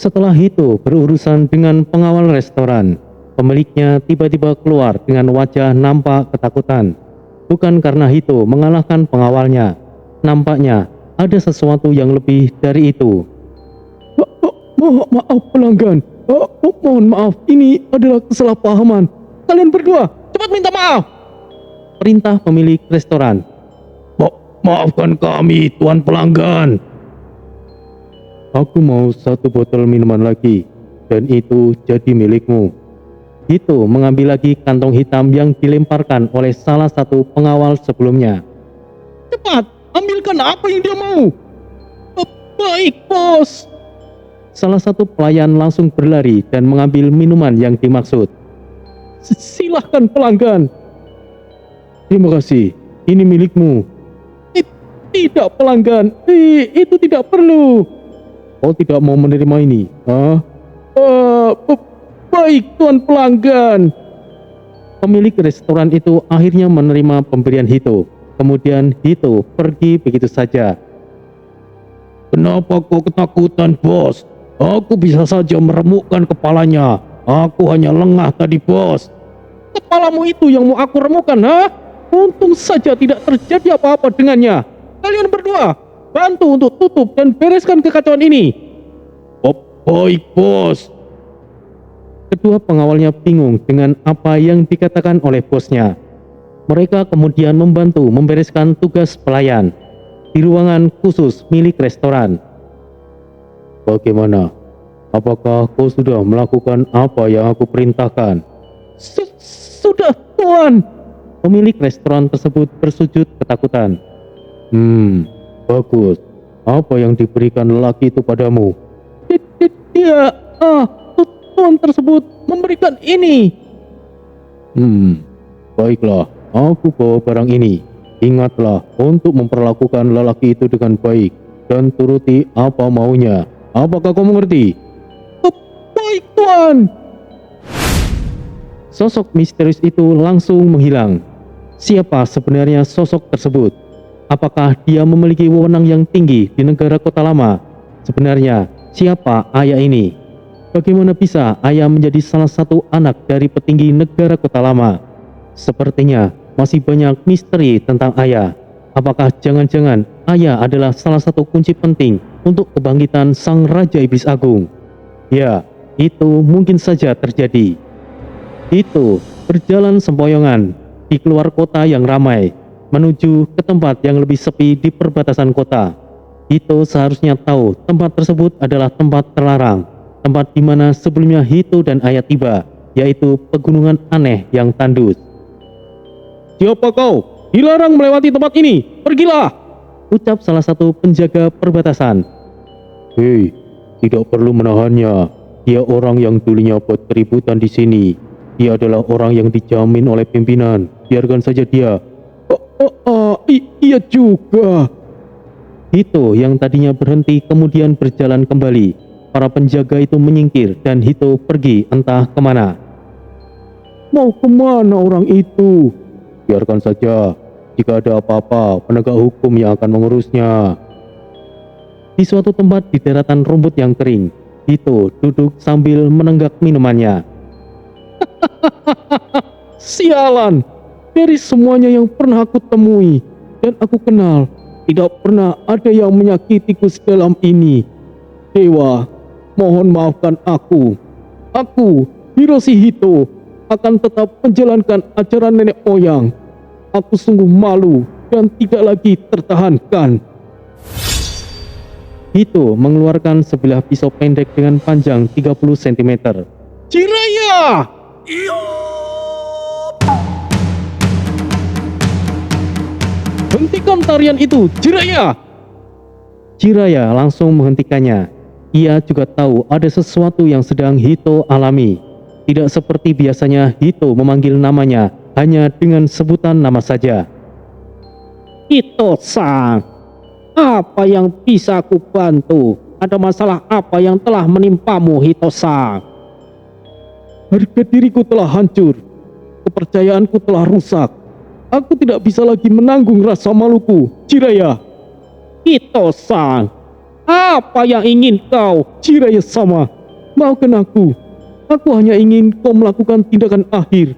Setelah itu berurusan dengan pengawal restoran, pemiliknya tiba-tiba keluar dengan wajah nampak ketakutan. Bukan karena Hito mengalahkan pengawalnya, nampaknya ada sesuatu yang lebih dari itu. Maaf pelanggan, mohon maaf, ini adalah kesalahpahaman. Kalian berdua cepat minta maaf, perintah pemilik restoran. Maafkan kami, tuan pelanggan. Aku mau 1 botol minuman lagi, dan itu jadi milikmu. Hito mengambil lagi kantong hitam yang dilemparkan oleh salah satu pengawal sebelumnya. Cepat, ambilkan apa yang dia mau. Baik, bos. Salah satu pelayan langsung berlari dan mengambil minuman yang dimaksud. Silahkan pelanggan. Terima kasih, ini milikmu. Tidak pelanggan, itu tidak perlu. Kau tidak mau menerima ini? Baik tuan pelanggan. Pemilik restoran itu akhirnya menerima pemberian Hito. Kemudian Hito pergi begitu saja. Kenapa kau ketakutan, bos? Aku bisa saja meremukkan kepalanya. Aku hanya lengah tadi, bos. Kepalamu itu yang mau aku remukkan, ha? Untung saja tidak terjadi apa-apa dengannya. Kalian berdua bantu untuk tutup dan bereskan kekacauan ini. Baik, bos. Kedua pengawalnya bingung dengan apa yang dikatakan oleh bosnya. Mereka kemudian membantu membereskan tugas pelayan di ruangan khusus milik restoran. Bagaimana? Apakah kau sudah melakukan apa yang aku perintahkan? Sudah, tuan. Pemilik restoran tersebut bersujud ketakutan. Bagus. Apa yang diberikan lelaki itu padamu? Dia, tuan tersebut memberikan ini. Baiklah, aku bawa barang ini. Ingatlah untuk memperlakukan lelaki itu dengan baik dan turuti apa maunya. Apakah kau mengerti? Baik, tuan. Sosok misterius itu langsung menghilang. Siapa sebenarnya sosok tersebut? Apakah dia memiliki wewenang yang tinggi di negara Kota Lama? Sebenarnya, siapa Ayah ini? Bagaimana bisa Ayah menjadi salah satu anak dari petinggi negara Kota Lama? Sepertinya masih banyak misteri tentang Ayah. Apakah jangan-jangan Ayah adalah salah satu kunci penting untuk kebangkitan Sang Raja Iblis Agung? Ya, itu mungkin saja terjadi. Itu berjalan sempoyongan di keluar kota yang ramai, menuju ke tempat yang lebih sepi di perbatasan kota. Hito seharusnya tahu tempat tersebut adalah tempat terlarang, tempat di mana sebelumnya Hito dan Ayah tiba, yaitu pegunungan aneh yang tandus. Siapa kau? Dilarang melewati tempat ini. Pergilah! Ucap salah satu penjaga perbatasan. Hei, tidak perlu menahannya. Dia orang yang dulunya buat keributan di sini. Dia adalah orang yang dijamin oleh pimpinan. Biarkan saja dia. Iya juga. Hito yang tadinya berhenti kemudian berjalan kembali. Para penjaga itu menyingkir dan Hito pergi entah kemana. Mau kemana orang itu? Biarkan saja. Jika ada apa-apa, penegak hukum yang akan mengurusnya. Di suatu tempat di daratan rumput yang kering, Hito duduk sambil menenggak minumannya. Sialan. Dari semuanya yang pernah aku temui dan aku kenal, tidak pernah ada yang menyakitiku sedalam ini. Dewa, mohon maafkan aku. Aku, Hiroshi Hito, akan tetap menjalankan ajaran nenek moyang. Aku sungguh malu dan tidak lagi tertahankan. Hito mengeluarkan sebilah pisau pendek dengan panjang 30 cm. Jiraiya! Hentikan tarian itu, Jiraiya! Jiraiya langsung menghentikannya. Ia juga tahu ada sesuatu yang sedang Hito alami. Tidak seperti biasanya Hito memanggil namanya hanya dengan sebutan nama saja. Hito-san, apa yang bisa aku bantu? Ada masalah apa yang telah menimpamu, Hito-san? Harga diriku telah hancur. Kepercayaanku telah rusak. Aku tidak bisa lagi menanggung rasa maluku, Jiraiya. Hito-san, apa yang ingin kau, Jiraiya-sama? maafkan aku. Aku hanya ingin kau melakukan tindakan akhir.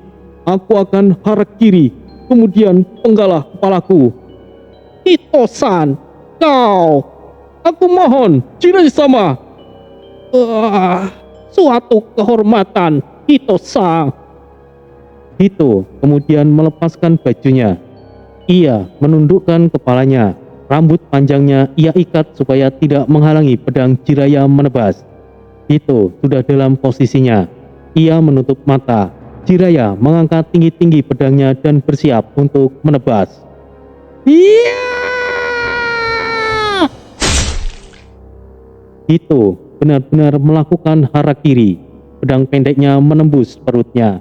Aku akan harakiri, kemudian penggalah kepalaku. Hito-san, kau. Aku mohon, Jiraiya-sama. Suatu kehormatan, Hito-san. Hito kemudian melepaskan bajunya. Ia menundukkan kepalanya. Rambut panjangnya ia ikat supaya tidak menghalangi pedang Jiraiya menebas. Hito sudah dalam posisinya. Ia menutup mata. Jiraiya mengangkat tinggi-tinggi pedangnya dan bersiap untuk menebas. Iya! Hito benar-benar melakukan harakiri. Pedang pendeknya menembus perutnya.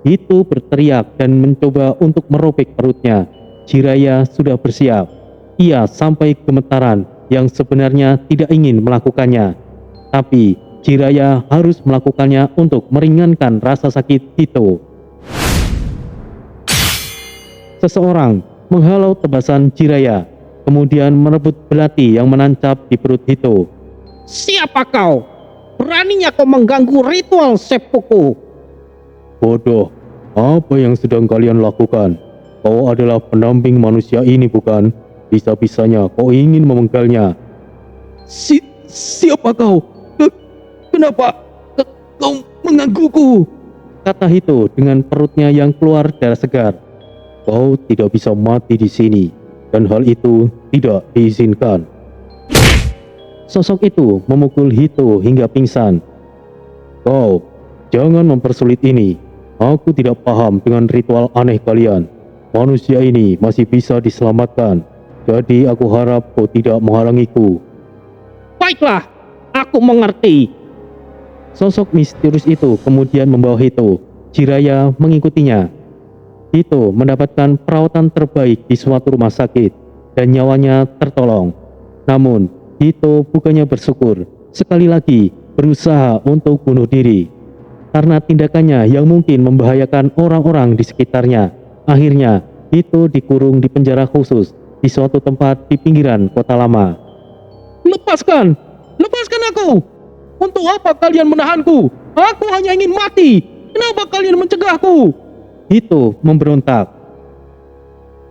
Hito berteriak dan mencoba untuk merobek perutnya. Jiraiya sudah bersiap. Ia sampai gemetaran yang sebenarnya tidak ingin melakukannya. Tapi Jiraiya harus melakukannya untuk meringankan rasa sakit Hito. Seseorang menghalau tebasan Jiraiya, kemudian merebut belati yang menancap di perut Hito. Siapa kau? Beraninya kau mengganggu ritual seppuku? Bodoh, apa yang sedang kalian lakukan? Kau adalah pendamping manusia ini, bukan? Bisa-bisanya kau ingin memenggalnya. Siapa kau? Kenapa kau menggangguku? Kata Hito dengan perutnya yang keluar darah segar. Kau tidak bisa mati di sini, dan hal itu tidak diizinkan. Sosok itu memukul Hito hingga pingsan. Kau, jangan mempersulit ini. Aku tidak paham dengan ritual aneh kalian. Manusia ini masih bisa diselamatkan. Jadi aku harap kau tidak menghalangiku. Baiklah, aku mengerti. Sosok misterius itu kemudian membawa Hito. Jiraiya mengikutinya. Hito mendapatkan perawatan terbaik di suatu rumah sakit dan nyawanya tertolong. Namun, Hito bukannya bersyukur, sekali lagi berusaha untuk bunuh diri. Karena tindakannya yang mungkin membahayakan orang-orang di sekitarnya. Akhirnya, Hito dikurung di penjara khusus di suatu tempat di pinggiran kota lama. Lepaskan! Lepaskan aku! Untuk apa kalian menahanku? Aku hanya ingin mati! Kenapa kalian mencegahku? Hito memberontak.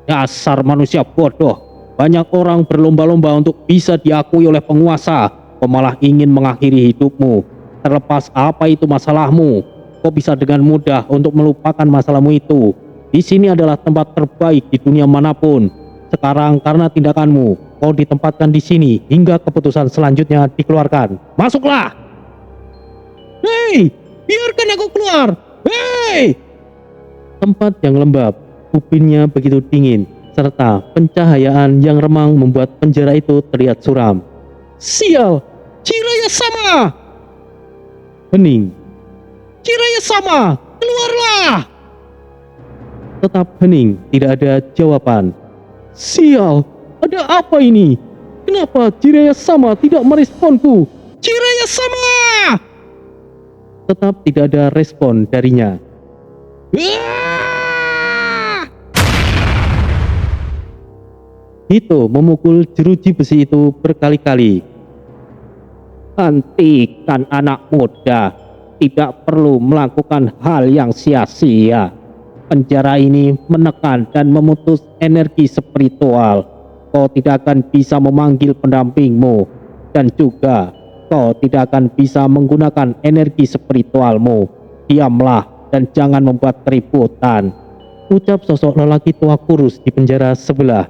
Dasar manusia bodoh! Banyak orang berlomba-lomba untuk bisa diakui oleh penguasa. Kau malah ingin mengakhiri hidupmu. Terlepas apa itu masalahmu, kau bisa dengan mudah untuk melupakan masalahmu itu. Di sini adalah tempat terbaik di dunia manapun. Sekarang karena tindakanmu, kau ditempatkan di sini hingga keputusan selanjutnya dikeluarkan. Masuklah! Hei! Biarkan aku keluar! Hei! Tempat yang lembab, ubinnya begitu dingin, serta pencahayaan yang remang membuat penjara itu terlihat suram. Sial! Jiraiya-sama! Hening. Jiraiya-sama! Keluarlah! Tetap hening, tidak ada jawaban. Sial, ada apa ini? Kenapa Jiraiya-sama tidak meresponku? Jiraiya-sama! Tetap tidak ada respon darinya. Hito memukul jeruji besi itu berkali-kali. Hentikan anak muda, tidak perlu melakukan hal yang sia-sia. Penjara ini menekan dan memutus energi spiritual. Kau tidak akan bisa memanggil pendampingmu, dan juga kau tidak akan bisa menggunakan energi spiritualmu. Diamlah dan jangan membuat keributan, ucap sosok lelaki tua kurus di penjara sebelah.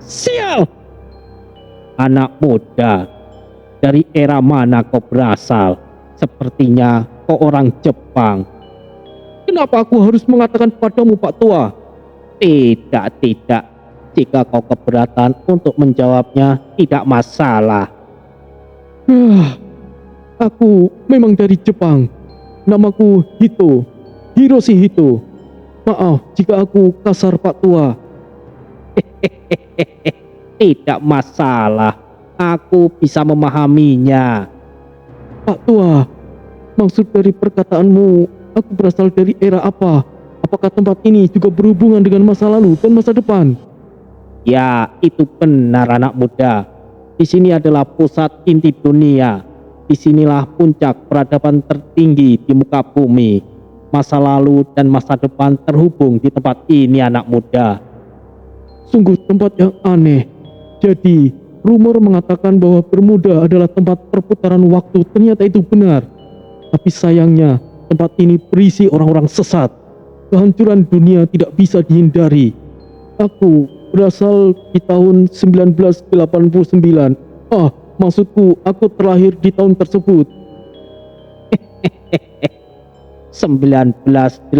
Sial! Anak muda, dari era mana kau berasal? Sepertinya kau orang Jepang. Kenapa aku harus mengatakan padamu, Pak Tua? Tidak. Jika kau keberatan untuk menjawabnya, tidak masalah. Aku memang dari Jepang. Namaku Hito, Hiroshi Hito. Maaf jika aku kasar, Pak Tua. Tidak masalah, aku bisa memahaminya. Pak Tua, maksud dari perkataanmu, aku berasal dari era apa? Apakah tempat ini juga berhubungan dengan masa lalu dan masa depan? Ya, itu benar anak muda. Di sini adalah pusat inti dunia. Disinilah puncak peradaban tertinggi di muka bumi. Masa lalu dan masa depan terhubung di tempat ini anak muda. Sungguh tempat yang aneh. Jadi, rumor mengatakan bahwa Bermuda adalah tempat perputaran waktu ternyata itu benar. Tapi sayangnya, tempat ini berisi orang-orang sesat. Kehancuran dunia tidak bisa dihindari. Aku berasal di tahun 1989. Maksudku, aku terlahir di tahun tersebut. 1989.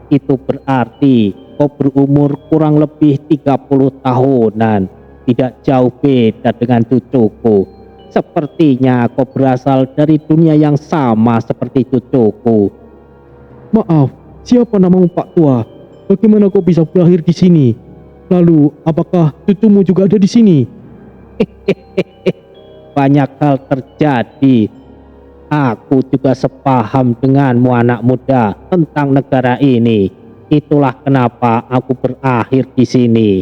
Itu berarti kau berumur kurang lebih 30 tahunan. Tidak jauh beda dengan cucuku. Sepertinya kau berasal dari dunia yang sama seperti cucuku. Maaf, siapa namamu Pak Tua? Bagaimana kau bisa berakhir di sini? Lalu, apakah cucumu juga ada di sini? Banyak hal terjadi. Aku juga sepaham denganmu anak muda tentang negara ini. Itulah kenapa aku berakhir di sini.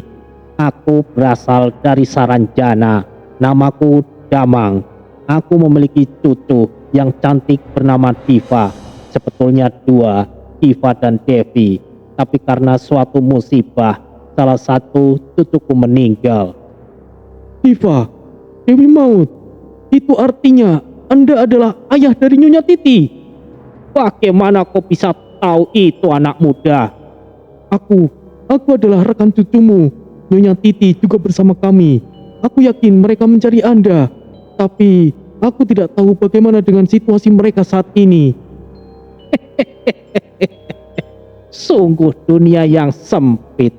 Aku berasal dari Saranjana. Namaku Damang. Aku memiliki cucu yang cantik bernama Diva. Sebetulnya dua, Diva dan Devi. Tapi karena suatu musibah, salah satu cucuku meninggal. Diva, Dewi Maut, itu artinya Anda adalah ayah dari Nyonya Titi. Bagaimana kau bisa tahu itu anak muda? Aku adalah rekan cucumu. Nyonya Titi juga bersama kami. Aku yakin mereka mencari Anda. Tapi aku tidak tahu bagaimana dengan situasi mereka saat ini. Sungguh dunia yang sempit.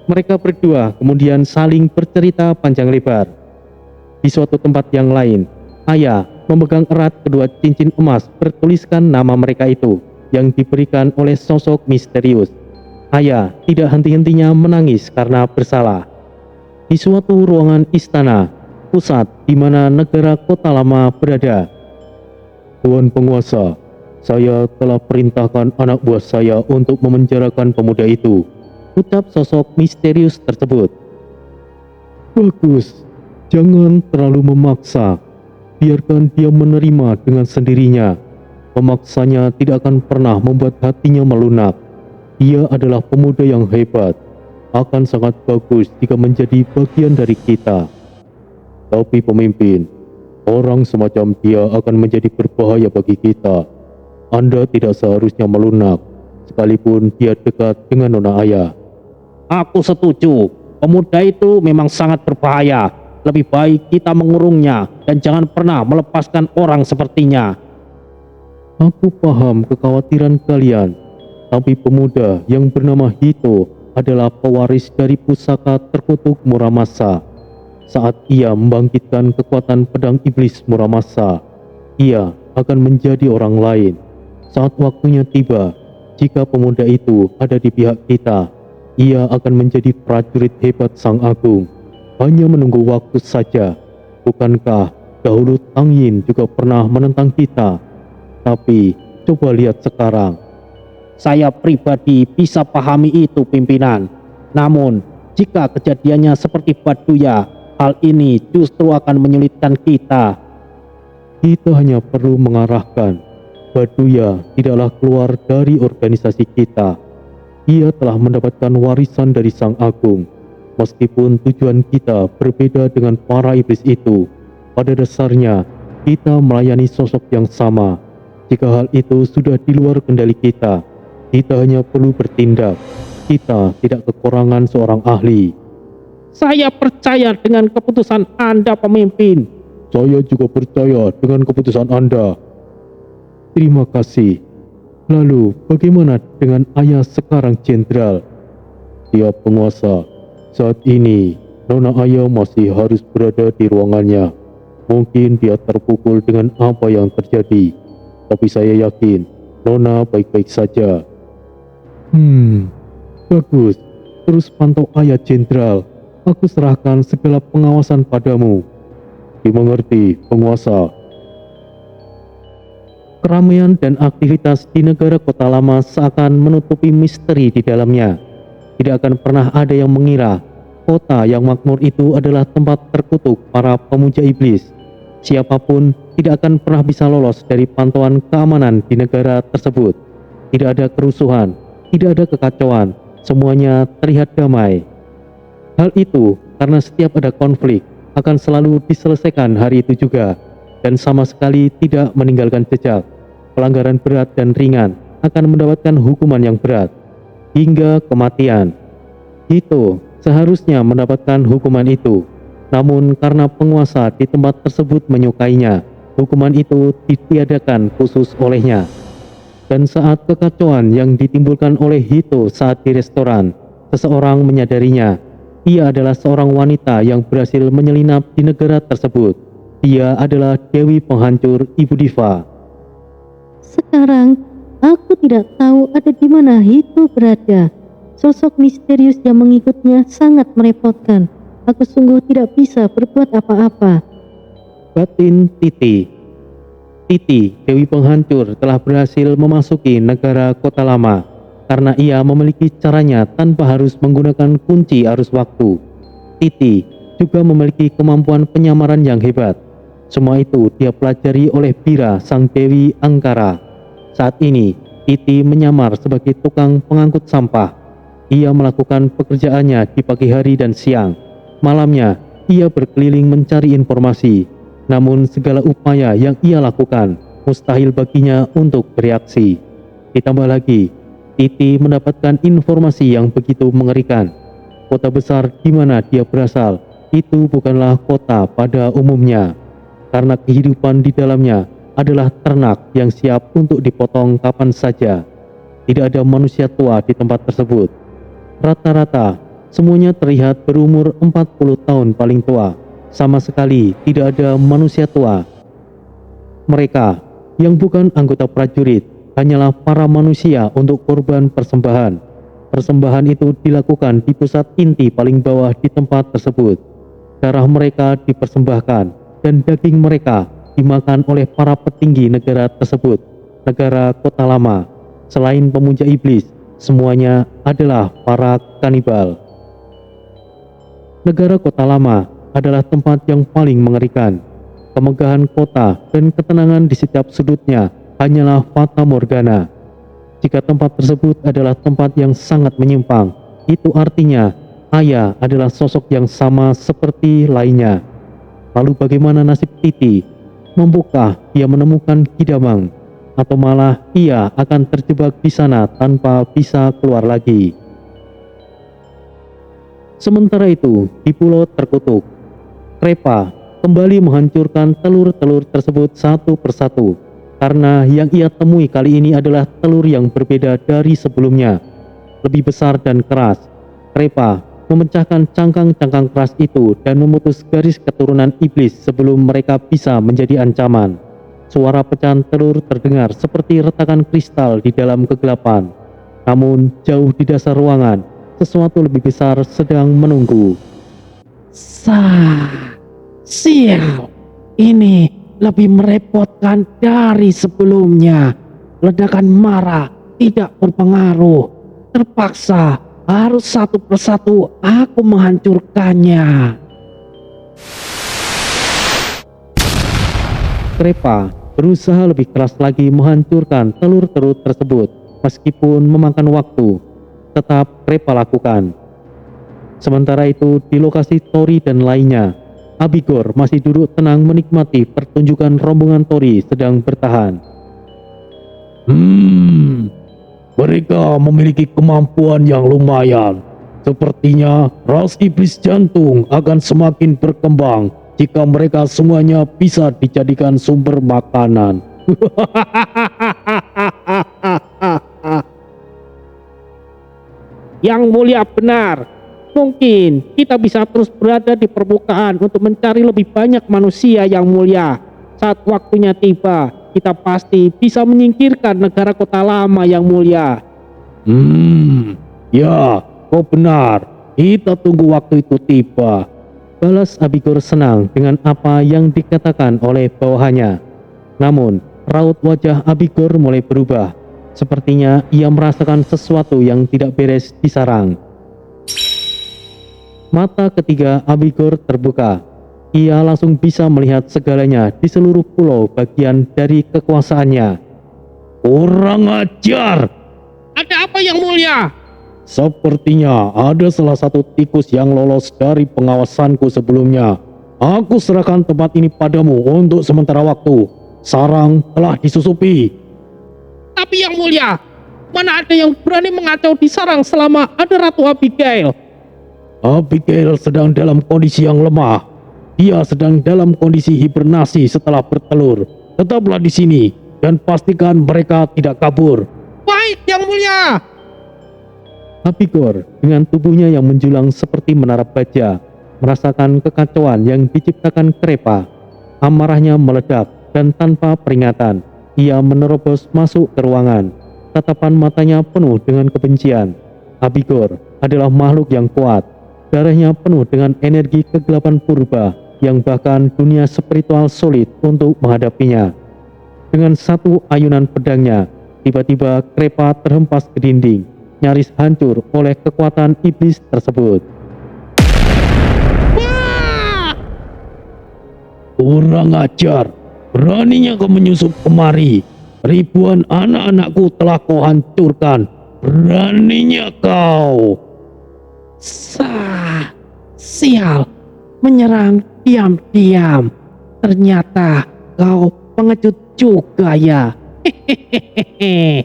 Mereka berdua kemudian saling bercerita panjang lebar. Di suatu tempat yang lain, ayah memegang erat kedua cincin emas bertuliskan nama mereka itu yang diberikan oleh sosok misterius. Ayah tidak henti-hentinya menangis karena bersalah. Di suatu ruangan istana, pusat di mana negara kota lama berada. Tuan penguasa, saya telah perintahkan anak buah saya untuk memenjarakan pemuda itu, ucap sosok misterius tersebut. Bagus, jangan terlalu memaksa. Biarkan dia menerima dengan sendirinya. Memaksanya tidak akan pernah membuat hatinya melunak. Dia adalah pemuda yang hebat. Akan sangat bagus jika menjadi bagian dari kita. Tapi pemimpin, orang semacam dia akan menjadi berbahaya bagi kita. Anda tidak seharusnya melunak, sekalipun dia dekat dengan Nona Ayah. Aku setuju, pemuda itu memang sangat berbahaya. Lebih baik kita mengurungnya dan jangan pernah melepaskan orang sepertinya. Aku paham kekhawatiran kalian, tapi pemuda yang bernama Hito adalah pewaris dari pusaka terkutuk Muramasa. Saat ia membangkitkan kekuatan pedang iblis Muramasa, ia akan menjadi orang lain. Saat waktunya tiba, jika pemuda itu ada di pihak kita, ia akan menjadi prajurit hebat Sang Agung. Hanya menunggu waktu saja. Bukankah dahulu Tang Yin juga pernah menentang kita? Tapi coba lihat sekarang. Saya pribadi bisa pahami itu pimpinan. Namun, jika kejadiannya seperti Baduya, hal ini justru akan menyulitkan kita. Kita hanya perlu mengarahkan. Baduya tidaklah keluar dari organisasi kita. Ia telah mendapatkan warisan dari Sang Agung. Meskipun tujuan kita berbeda dengan para iblis itu, pada dasarnya kita melayani sosok yang sama. Jika hal itu sudah di luar kendali kita hanya perlu bertindak. Kita tidak kekurangan seorang ahli. Saya percaya dengan keputusan Anda, pemimpin. Saya juga percaya dengan keputusan Anda. Terima kasih. Lalu, bagaimana dengan ayah sekarang, Jenderal? Tiap penguasa, saat ini Nona Ayah masih harus berada di ruangannya. Mungkin dia terpukul dengan apa yang terjadi, tapi saya yakin Nona baik-baik saja. Bagus. Terus pantau ayah, Jenderal. Aku serahkan segala pengawasan padamu. Dimengerti, penguasa. Keramaian dan aktivitas di negara kota lama seakan menutupi misteri di dalamnya. Tidak akan pernah ada yang mengira kota yang makmur itu adalah tempat terkutuk para pemuja iblis. Siapapun tidak akan pernah bisa lolos dari pantauan keamanan di negara tersebut. Tidak ada kerusuhan, tidak ada kekacauan, semuanya terlihat damai. Hal itu karena setiap ada konflik akan selalu diselesaikan hari itu juga, dan sama sekali tidak meninggalkan jejak. Pelanggaran berat dan ringan akan mendapatkan hukuman yang berat, hingga kematian. Hito seharusnya mendapatkan hukuman itu, namun karena penguasa di tempat tersebut menyukainya, hukuman itu ditiadakan khusus olehnya. Dan saat kekacauan yang ditimbulkan oleh Hito saat di restoran, seseorang menyadarinya. Ia adalah seorang wanita yang berhasil menyelinap di negara tersebut. Dia adalah Dewi Penghancur Ibu Diva. Sekarang, aku tidak tahu ada di mana Hito berada. Sosok misterius yang mengikutnya sangat merepotkan. Aku sungguh tidak bisa berbuat apa-apa. Batin Titi. Titi, Dewi Penghancur, telah berhasil memasuki negara kota lama karena ia memiliki caranya tanpa harus menggunakan kunci arus waktu. Titi juga memiliki kemampuan penyamaran yang hebat. Semua itu dia pelajari oleh Bira, sang Dewi Angkara. Saat ini, Titi menyamar sebagai tukang pengangkut sampah. Ia melakukan pekerjaannya di pagi hari dan siang. Malamnya, ia berkeliling mencari informasi. Namun segala upaya yang ia lakukan mustahil baginya untuk bereaksi. Ditambah lagi, Titi mendapatkan informasi yang begitu mengerikan. Kota besar di mana dia berasal itu bukanlah kota pada umumnya, karena kehidupan di dalamnya adalah ternak yang siap untuk dipotong kapan saja. Tidak ada manusia tua di tempat tersebut. Rata-rata semuanya terlihat berumur 40 tahun paling tua. Sama sekali tidak ada manusia tua. Mereka yang bukan anggota prajurit hanyalah para manusia untuk korban persembahan. Persembahan itu dilakukan di pusat inti paling bawah di tempat tersebut. Darah mereka dipersembahkan dan daging mereka dimakan oleh para petinggi negara tersebut, negara kota lama. Selain pemuja iblis, semuanya adalah para kanibal. Negara kota lama adalah tempat yang paling mengerikan. Kemegahan kota dan ketenangan di setiap sudutnya hanyalah fata morgana. Jika tempat tersebut adalah tempat yang sangat menyimpang, itu artinya Aya adalah sosok yang sama seperti lainnya. Lalu bagaimana nasib Titi? Mampukah ia menemukan Kidamang? Atau malah ia akan terjebak di sana tanpa bisa keluar lagi? Sementara itu, di pulau terkutuk, Krepa kembali menghancurkan telur-telur tersebut satu persatu, karena yang ia temui kali ini adalah telur yang berbeda dari sebelumnya, lebih besar dan keras. Krepa memecahkan cangkang-cangkang keras itu dan memutus garis keturunan iblis sebelum mereka bisa menjadi ancaman. Suara pecahan telur terdengar seperti retakan kristal di dalam kegelapan. Namun jauh di dasar ruangan, sesuatu lebih besar sedang menunggu. Sial, ini lebih merepotkan dari sebelumnya. Ledakan marah tidak berpengaruh. Terpaksa harus satu persatu aku menghancurkannya. Krepa berusaha lebih keras lagi menghancurkan telur-telur tersebut. Meskipun memakan waktu, tetap Krepa lakukan. Sementara itu di lokasi Tori dan lainnya, Abigor masih duduk tenang menikmati pertunjukan rombongan Tori sedang bertahan. Mereka memiliki kemampuan yang lumayan. Sepertinya ras iblis jantung akan semakin berkembang jika mereka semuanya bisa dijadikan sumber makanan. Yang mulia benar. Mungkin kita bisa terus berada di permukaan untuk mencari lebih banyak manusia yang mulia. Saat waktunya tiba, kita pasti bisa menyingkirkan negara kota lama yang mulia. Ya, kau benar. Kita tunggu waktu itu tiba. Balas Abigor senang dengan apa yang dikatakan oleh bawahannya. Namun raut wajah Abigor mulai berubah. Sepertinya ia merasakan sesuatu yang tidak beres di sarang. Mata ketiga Abigor terbuka. Ia langsung bisa melihat segalanya di seluruh pulau bagian dari kekuasaannya. Kurang ajar! Ada apa yang mulia? Sepertinya ada salah satu tikus yang lolos dari pengawasanku sebelumnya. Aku serahkan tempat ini padamu untuk sementara waktu. Sarang telah disusupi. Tapi yang mulia, mana ada yang berani mengacau di sarang selama ada Ratu Abigail? Abigail sedang dalam kondisi yang lemah. Dia sedang dalam kondisi hibernasi setelah bertelur. Tetaplah di sini dan pastikan mereka tidak kabur. Baik yang mulia. Abigor dengan tubuhnya yang menjulang seperti menara baja merasakan kekacauan yang diciptakan Krepa. Amarahnya meledak dan tanpa peringatan ia menerobos masuk ke ruangan. Tatapan matanya penuh dengan kebencian. Abigor adalah makhluk yang kuat. Darahnya penuh dengan energi kegelapan purba yang bahkan dunia spiritual sulit untuk menghadapinya. Dengan satu ayunan pedangnya, tiba-tiba Krepa terhempas ke dinding, nyaris hancur oleh kekuatan iblis tersebut. Kurang ajar! Beraninya kau menyusup kemari. Ribuan anak-anakku telah kau hancurkan. Beraninya kau! Sial, menyerang diam-diam. Ternyata kau pengecut juga ya. Hehehe.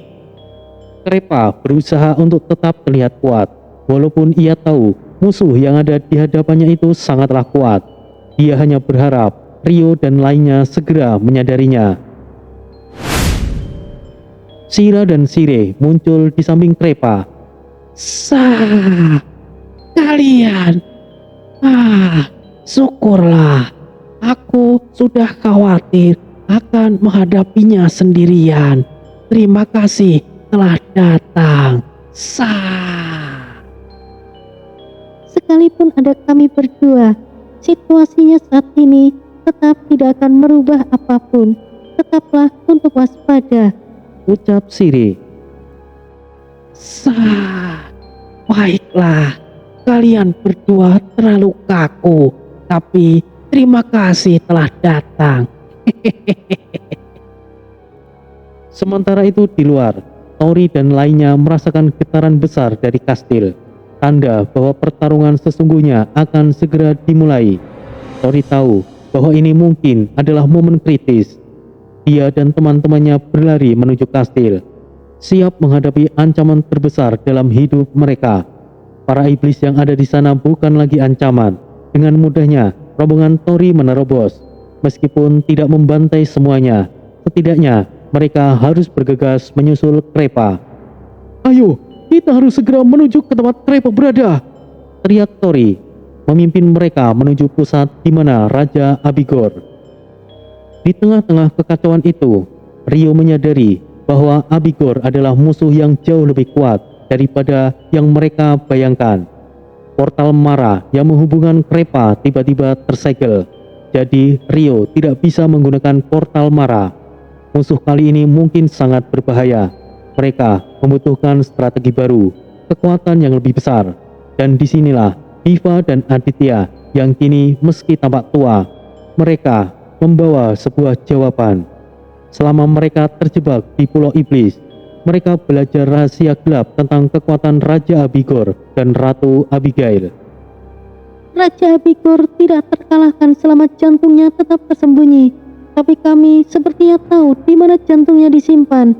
Krepa berusaha untuk tetap terlihat kuat, walaupun ia tahu musuh yang ada di hadapannya itu sangatlah kuat. Dia hanya berharap Rio dan lainnya segera menyadarinya. Sira dan Sire muncul di samping Krepa. Kalian. Syukurlah. Aku sudah khawatir akan menghadapinya sendirian. Terima kasih telah datang. Sekalipun ada kami berdua, situasinya saat ini tetap tidak akan merubah apapun. Tetaplah untuk waspada, Ucap Sire. Baiklah, kalian berdua terlalu kaku, tapi terima kasih telah datang. Sementara itu di luar, Tori dan lainnya merasakan getaran besar dari kastil. Tanda bahwa pertarungan sesungguhnya akan segera dimulai. Tori tahu bahwa ini mungkin adalah momen kritis. Dia dan teman-temannya berlari menuju kastil, siap menghadapi ancaman terbesar dalam hidup mereka. Para iblis yang ada di sana bukan lagi ancaman. Dengan mudahnya, rombongan Tori menerobos. Meskipun tidak membantai semuanya, setidaknya mereka harus bergegas menyusul Krepa. Ayo, kita harus segera menuju ke tempat Krepa berada, teriak Tori, memimpin mereka menuju pusat di mana Raja Abigor. Di tengah-tengah kekacauan itu, Rio menyadari bahwa Abigor adalah musuh yang jauh lebih kuat daripada yang mereka bayangkan. Portal Mara yang menghubungkan Krepa tiba-tiba tersegel. Jadi Rio tidak bisa menggunakan portal Mara. Musuh kali ini mungkin sangat berbahaya. Mereka membutuhkan strategi baru, kekuatan yang lebih besar. Dan disinilah Diva dan Aditya yang kini meski tampak tua, mereka membawa sebuah jawaban. Selama mereka terjebak di Pulau Iblis, mereka belajar rahasia gelap tentang kekuatan Raja Abigor dan Ratu Abigail. Raja Abigor tidak terkalahkan selama jantungnya tetap tersembunyi. Tapi kami sepertinya tahu di mana jantungnya disimpan.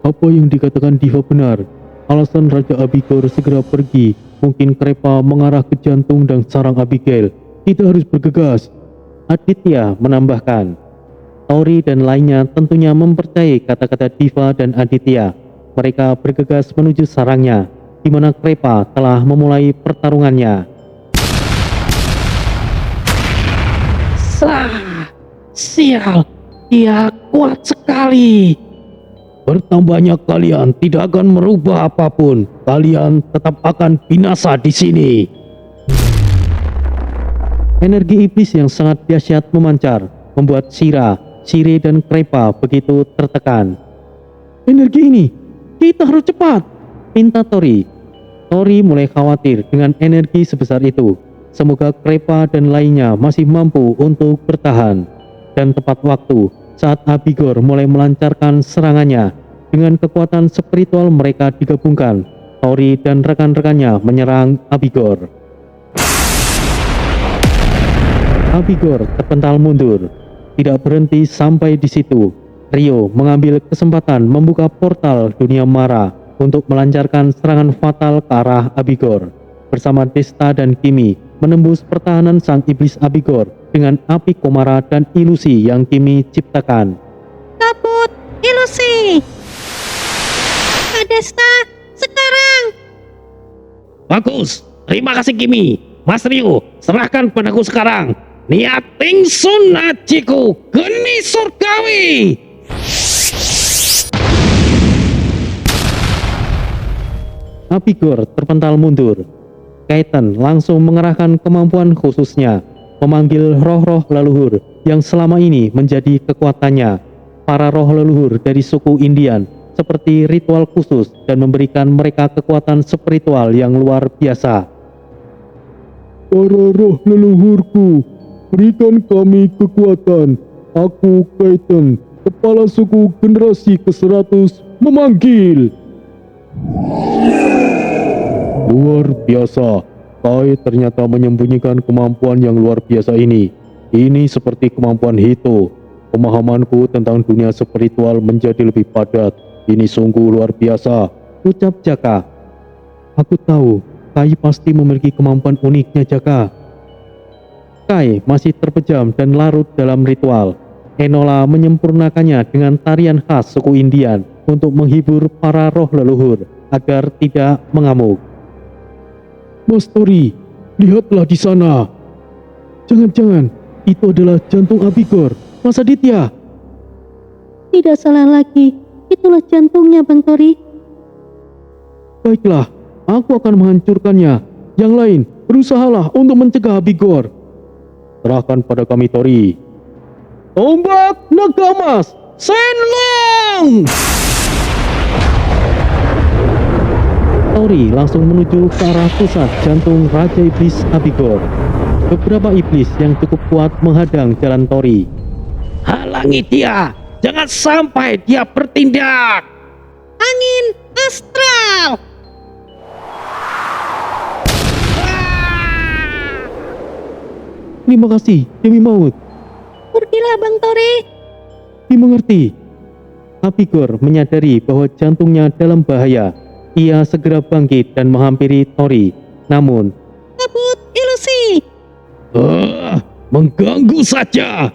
Apa yang dikatakan Diva benar. Alasan Raja Abigor segera pergi, mungkin Krepa mengarah ke jantung dan sarang Abigail. Kita harus bergegas, Aditya menambahkan. Tori dan lainnya tentunya mempercayai kata-kata Diva dan Aditya. Mereka bergegas menuju sarangnya, di mana Krepa telah memulai pertarungannya. Sial, dia kuat sekali. Bertambahnya kalian tidak akan merubah apapun. Kalian tetap akan binasa di sini. Energi iblis yang sangat dahsyat memancar, membuat Sira, Sire dan Krepa begitu tertekan. Energi ini, kita harus cepat, pinta Tori. Tori mulai khawatir dengan energi sebesar itu. Semoga Krepa dan lainnya masih mampu untuk bertahan. Dan tepat waktu saat Abigor mulai melancarkan serangannya, dengan kekuatan spiritual mereka digabungkan, Tori dan rekan-rekannya menyerang Abigor. Abigor terpental mundur. Tidak berhenti sampai di situ. Rio mengambil kesempatan membuka portal dunia Mara untuk melancarkan serangan fatal ke arah Abigor. Bersama Desta dan Kimi menembus pertahanan sang iblis Abigor dengan api komara dan ilusi yang Kimi ciptakan. Kabut ilusi. Desta, sekarang. Bagus, terima kasih Kimi. Mas Ryu, serahkan padaku sekarang. Niating Sun Ajiku, geni surgawi. Abigor terpental mundur. Kaiten langsung mengerahkan kemampuan khususnya, memanggil roh-roh leluhur yang selama ini menjadi kekuatannya. Para roh leluhur dari suku Indian seperti ritual khusus dan memberikan mereka kekuatan spiritual yang luar biasa. Para roh leluhurku, berikan kami kekuatan. Aku Kaiten, kepala suku generasi ke-100, memanggil. Luar biasa, Kai ternyata menyembunyikan kemampuan yang luar biasa ini. Ini seperti kemampuan Hito. Pemahamanku tentang dunia spiritual menjadi lebih padat. Ini sungguh luar biasa, Ucap Jaka. Aku tahu, Kai pasti memiliki kemampuan uniknya, Jaka. Kai masih terpejam dan larut dalam ritual. Enola menyempurnakannya dengan tarian khas suku Indian untuk menghibur para roh leluhur agar tidak mengamuk. Mas Tori, lihatlah di sana. Jangan-jangan itu adalah jantung Abigor, Mas Aditya. Tidak salah lagi. Itulah jantungnya, Bang Tori. Baiklah, aku akan menghancurkannya. Yang lain, berusahalah untuk mencegah Abigor. Serahkan pada kami Tori. Tombak Naga Emas, Shenlong! Tori langsung menuju ke arah pusat jantung Raja Iblis Abigor. Beberapa iblis yang cukup kuat menghadang jalan Tori. Halangi dia, jangan sampai dia bertindak. Angin astral. Terima kasih, Demi Maut. Pergilah, Bang Tori. Dimengerti. Abigor menyadari bahwa jantungnya dalam bahaya. Ia segera bangkit dan menghampiri Tori. Namun, Kabut ilusi. Mengganggu saja.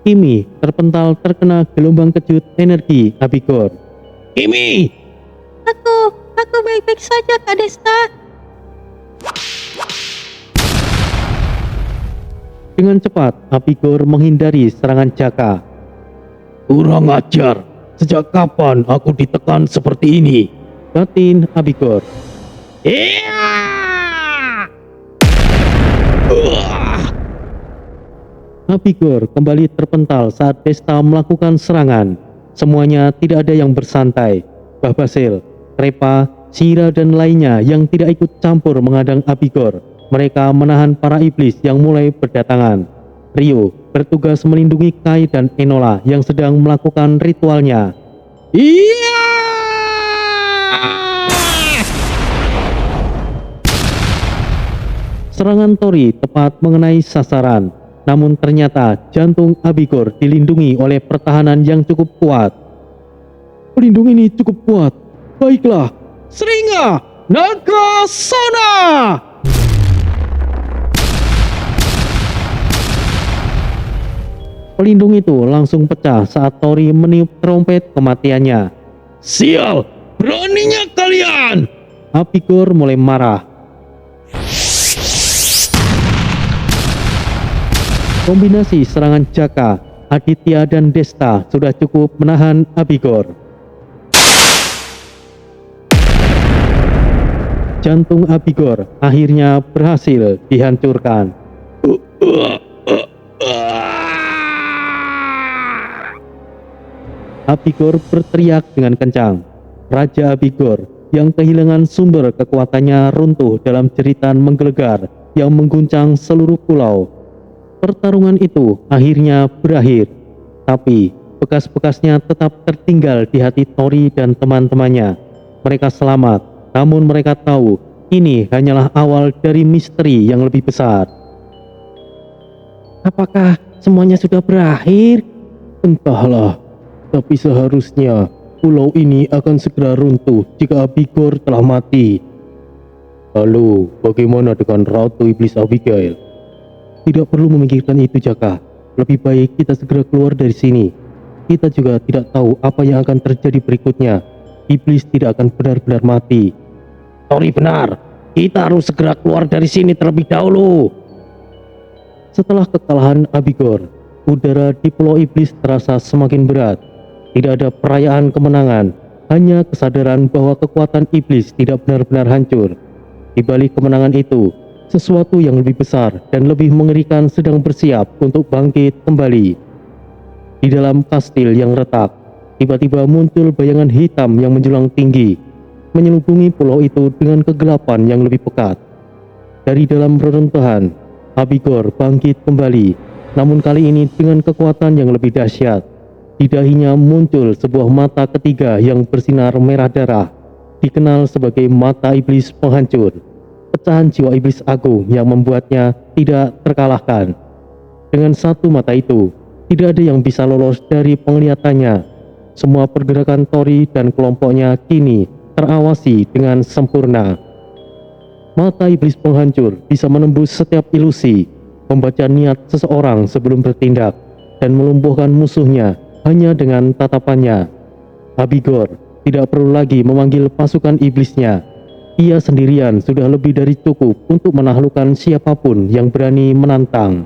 Kimi terpental terkena gelombang kejut energi Abigor. Kimi, Aku baik-baik saja, Kak Desta. Dengan cepat, Abigor menghindari serangan Jaka. Kurang ajar. Sejak kapan aku ditekan seperti ini? Batin Abigor. iya. Abigor kembali terpental saat Desta melakukan serangan. Semuanya tidak ada yang bersantai. Babasil, Krepa, Shira dan lainnya yang tidak ikut campur menghadang Abigor. Mereka menahan para iblis yang mulai berdatangan. Rio bertugas melindungi Kai dan Enola yang sedang melakukan ritualnya. Iya. Serangan Tori tepat mengenai sasaran. Namun ternyata jantung Abigor dilindungi oleh pertahanan yang cukup kuat. Pelindung ini cukup kuat. Baiklah, Seringa Naga Sona. Pelindung itu langsung pecah saat Tori meniup trompet kematiannya. Sial, beraninya kalian. Abigor mulai marah. Kombinasi serangan Jaka, Aditya dan Desta sudah cukup menahan Abigor. Jantung Abigor akhirnya berhasil dihancurkan. Abigor berteriak dengan kencang. Raja Abigor yang kehilangan sumber kekuatannya runtuh dalam jeritan menggelegar yang mengguncang seluruh pulau. Pertarungan itu akhirnya berakhir, tapi bekas-bekasnya tetap tertinggal di hati Tori dan teman-temannya. Mereka selamat, namun mereka tahu ini hanyalah awal dari misteri yang lebih besar. Apakah semuanya sudah berakhir? Entahlah, tapi seharusnya pulau ini akan segera runtuh jika Abigor telah mati. Lalu, bagaimana dengan Ratu Iblis Abigail? Tidak perlu memikirkan itu, Jaka. Lebih baik kita segera keluar dari sini. Kita juga tidak tahu apa yang akan terjadi berikutnya. Iblis tidak akan benar-benar mati. Tori benar, kita harus segera keluar dari sini terlebih dahulu. Setelah kekalahan Abigor, udara di Pulau Iblis terasa semakin berat. Tidak ada perayaan kemenangan, hanya kesadaran bahwa kekuatan iblis tidak benar-benar hancur. Di balik kemenangan itu, sesuatu yang lebih besar dan lebih mengerikan sedang bersiap untuk bangkit kembali. Di dalam kastil yang retak, tiba-tiba muncul bayangan hitam yang menjulang tinggi, menyelubungi pulau itu dengan kegelapan yang lebih pekat. Dari dalam reruntuhan, Abigor bangkit kembali, namun kali ini dengan kekuatan yang lebih dahsyat. Di dahinya muncul sebuah mata ketiga yang bersinar merah darah, dikenal sebagai mata iblis penghancur. Pecahan jiwa iblis agung yang membuatnya tidak terkalahkan. Dengan satu mata itu, tidak ada yang bisa lolos dari penglihatannya. Semua pergerakan Tori dan kelompoknya kini terawasi dengan sempurna. Mata iblis penghancur bisa menembus setiap ilusi, membaca niat seseorang sebelum bertindak, dan melumpuhkan musuhnya hanya dengan tatapannya. Abigor tidak perlu lagi memanggil pasukan iblisnya. Ia sendirian sudah lebih dari cukup untuk menaklukkan siapapun yang berani menantang.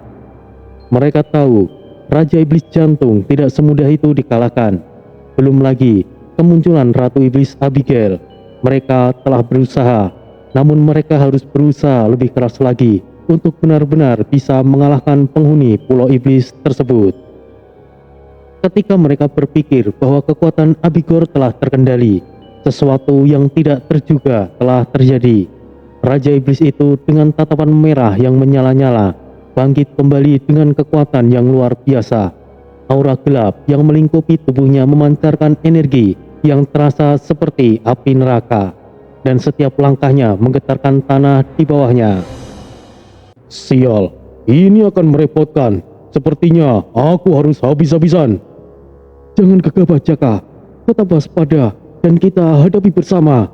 Mereka tahu Raja Iblis Jantung tidak semudah itu dikalahkan. Belum lagi kemunculan Ratu Iblis Abigail. Mereka telah berusaha, namun mereka harus berusaha lebih keras lagi untuk benar-benar bisa mengalahkan penghuni Pulau Iblis tersebut. Ketika mereka berpikir bahwa kekuatan Abigor telah terkendali, sesuatu yang tidak terduga telah terjadi. Raja Iblis itu dengan tatapan merah yang menyala-nyala, bangkit kembali dengan kekuatan yang luar biasa. Aura gelap yang melingkupi tubuhnya memancarkan energi yang terasa seperti api neraka, dan setiap langkahnya menggetarkan tanah di bawahnya. Sial, ini akan merepotkan. Sepertinya aku harus habis-habisan. Jangan gegabah, Jaka. Tetap waspada dan kita hadapi bersama.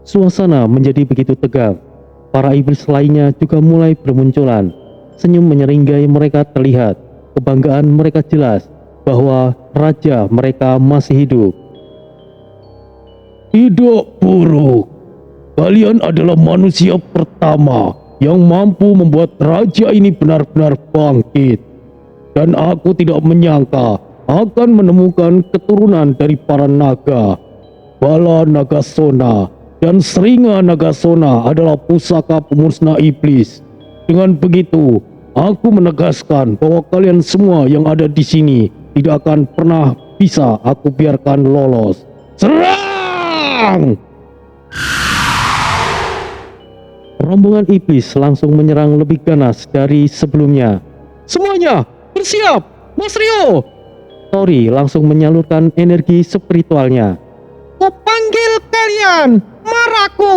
Suasana menjadi begitu tegang. Para iblis lainnya juga mulai bermunculan. Senyum menyeringai mereka terlihat. Kebanggaan mereka jelas bahwa raja mereka masih hidup. Tidak buruk. Kalian adalah manusia pertama yang mampu membuat raja ini benar-benar bangkit. Dan aku tidak menyangka akan menemukan keturunan dari para naga. Bala Nagasona dan Seringa Nagasona adalah pusaka pemusnah iblis. Dengan begitu, aku menegaskan bahwa kalian semua yang ada di sini tidak akan pernah bisa aku biarkan lolos. Serang! Rombongan iblis langsung menyerang lebih ganas dari sebelumnya. Semuanya bersiap, Mas Rio! Tori langsung menyalurkan energi spiritualnya. Kupanggil kalian, maraku!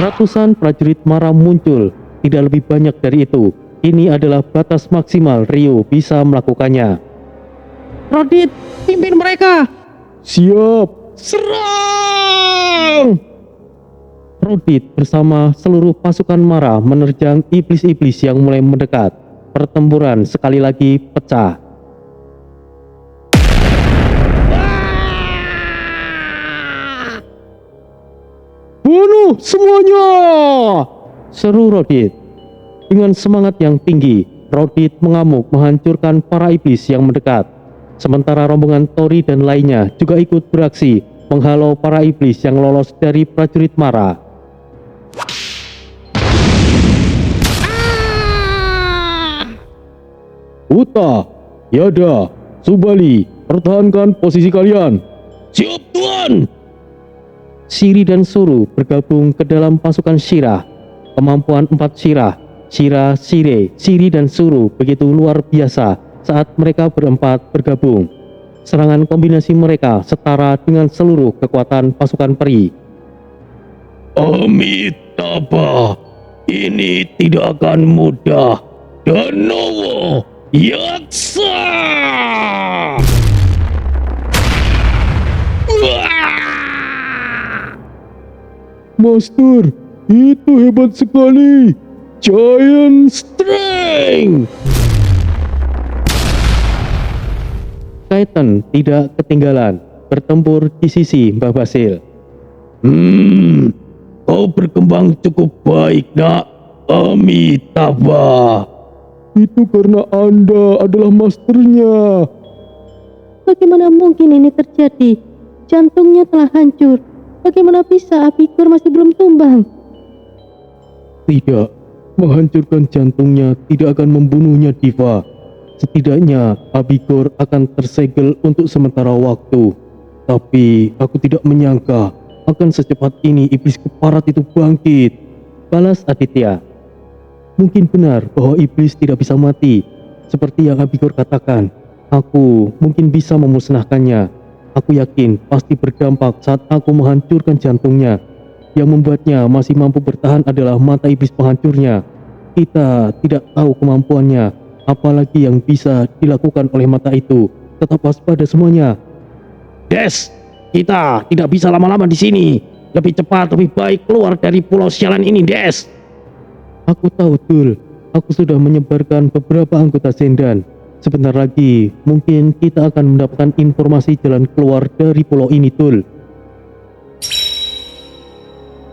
Ratusan prajurit Mara muncul. Tidak lebih banyak dari itu. Ini adalah batas maksimal Rio bisa melakukannya. Rodit, pimpin mereka! Siap! Serang! Rodit bersama seluruh pasukan Mara menerjang iblis-iblis yang mulai mendekat. Pertempuran sekali lagi pecah. Bunuh semuanya! Seru Rodit. Dengan semangat yang tinggi, Rodit mengamuk menghancurkan para iblis yang mendekat. Sementara rombongan Tori dan lainnya juga ikut beraksi menghalau para iblis yang lolos dari prajurit Mara. Uta, Yada, Subali, pertahankan posisi kalian. Siap, Tuan. Siri dan Suru bergabung ke dalam pasukan Shira. Kemampuan 4 Shira, Shira, Sire, Siri dan Suru begitu luar biasa saat mereka berempat bergabung. Serangan kombinasi mereka setara dengan seluruh kekuatan pasukan peri. Amitabha, ini tidak akan mudah. Danowo Yaksa. Master, itu hebat sekali. Giant Strength. Titan tidak ketinggalan bertempur di sisi Mbah Basil. Kau berkembang cukup baik, nak. Amitabha. Itu karena Anda adalah masternya. Bagaimana mungkin ini terjadi? Jantungnya telah hancur. Bagaimana bisa Abikor masih belum tumbang? Tidak, menghancurkan jantungnya tidak akan membunuhnya, Diva. Setidaknya Abikor akan tersegel untuk sementara waktu. Tapi aku tidak menyangka akan secepat ini iblis keparat itu bangkit. Balas Aditya. Mungkin benar bahwa iblis tidak bisa mati. Seperti yang Abikor katakan, aku mungkin bisa memusnahkannya. Aku yakin pasti berdampak saat aku menghancurkan jantungnya. Yang membuatnya masih mampu bertahan adalah mata iblis penghancurnya. Kita tidak tahu kemampuannya, apalagi yang bisa dilakukan oleh mata itu. Tetap waspada semuanya. Des, kita tidak bisa lama-lama di sini. Lebih cepat, lebih baik keluar dari pulau sialan ini, Des. Aku tahu, Tul. Aku sudah menyebarkan beberapa anggota Zendan. Sebentar lagi, mungkin kita akan mendapatkan informasi jalan keluar dari pulau ini, Tul.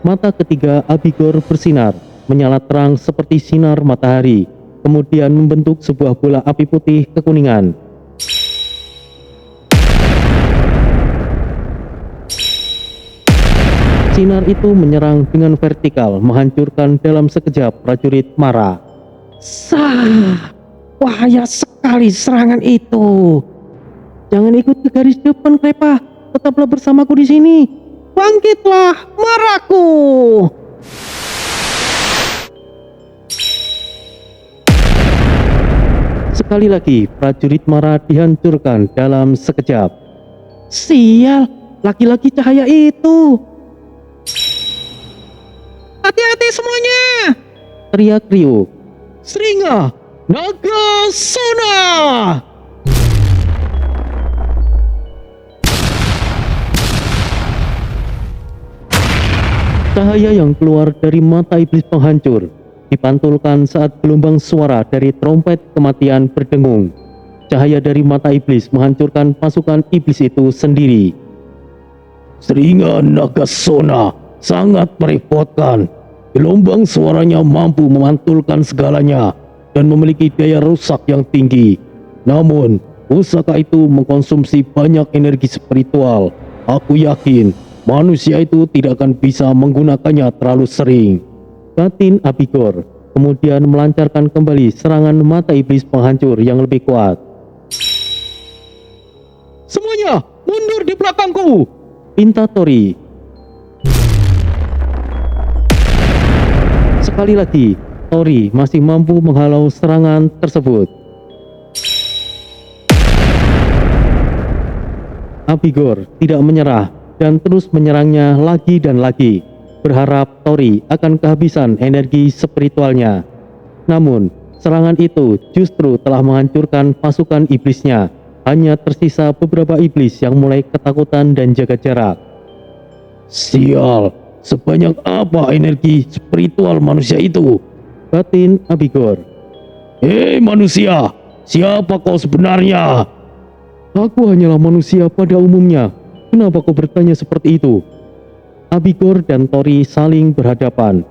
Mata ketiga Abigor bersinar, menyala terang seperti sinar matahari, kemudian membentuk sebuah bola api putih kekuningan. Sinar itu menyerang dengan vertikal, menghancurkan dalam sekejap prajurit Mara. Sah, bahaya sekali serangan itu. Jangan ikut ke garis depan, Krepa. Tetaplah bersamaku di sini. Bangkitlah, Maraku. Sekali lagi, prajurit Mara dihancurkan dalam sekejap. Sial, laki-laki cahaya itu. Hati-hati semuanya. Teriak Ryu. Seringa Nagasona. Cahaya yang keluar dari mata iblis penghancur dipantulkan saat gelombang suara dari trompet kematian berdengung. Cahaya dari mata iblis menghancurkan pasukan iblis itu sendiri. Seringa Nagasona sangat merepotkan. Gelombang suaranya mampu memantulkan segalanya dan memiliki daya rusak yang tinggi. Namun, pusaka itu mengkonsumsi banyak energi spiritual. Aku yakin manusia itu tidak akan bisa menggunakannya terlalu sering. Batin Abigor kemudian melancarkan kembali serangan mata iblis penghancur yang lebih kuat. Semuanya mundur di belakangku. Pinta Tori. Sekali lagi, Tori masih mampu menghalau serangan tersebut. Abigor tidak menyerah dan terus menyerangnya lagi dan lagi, berharap Tori akan kehabisan energi spiritualnya. Namun, serangan itu justru telah menghancurkan pasukan iblisnya. Hanya tersisa beberapa iblis yang mulai ketakutan dan jaga jarak. Sial, sebanyak apa energi spiritual manusia itu? Batin Abigor. Hei manusia, siapa kau sebenarnya? Aku hanyalah manusia pada umumnya. Kenapa kau bertanya seperti itu? Abigor dan Tori saling berhadapan.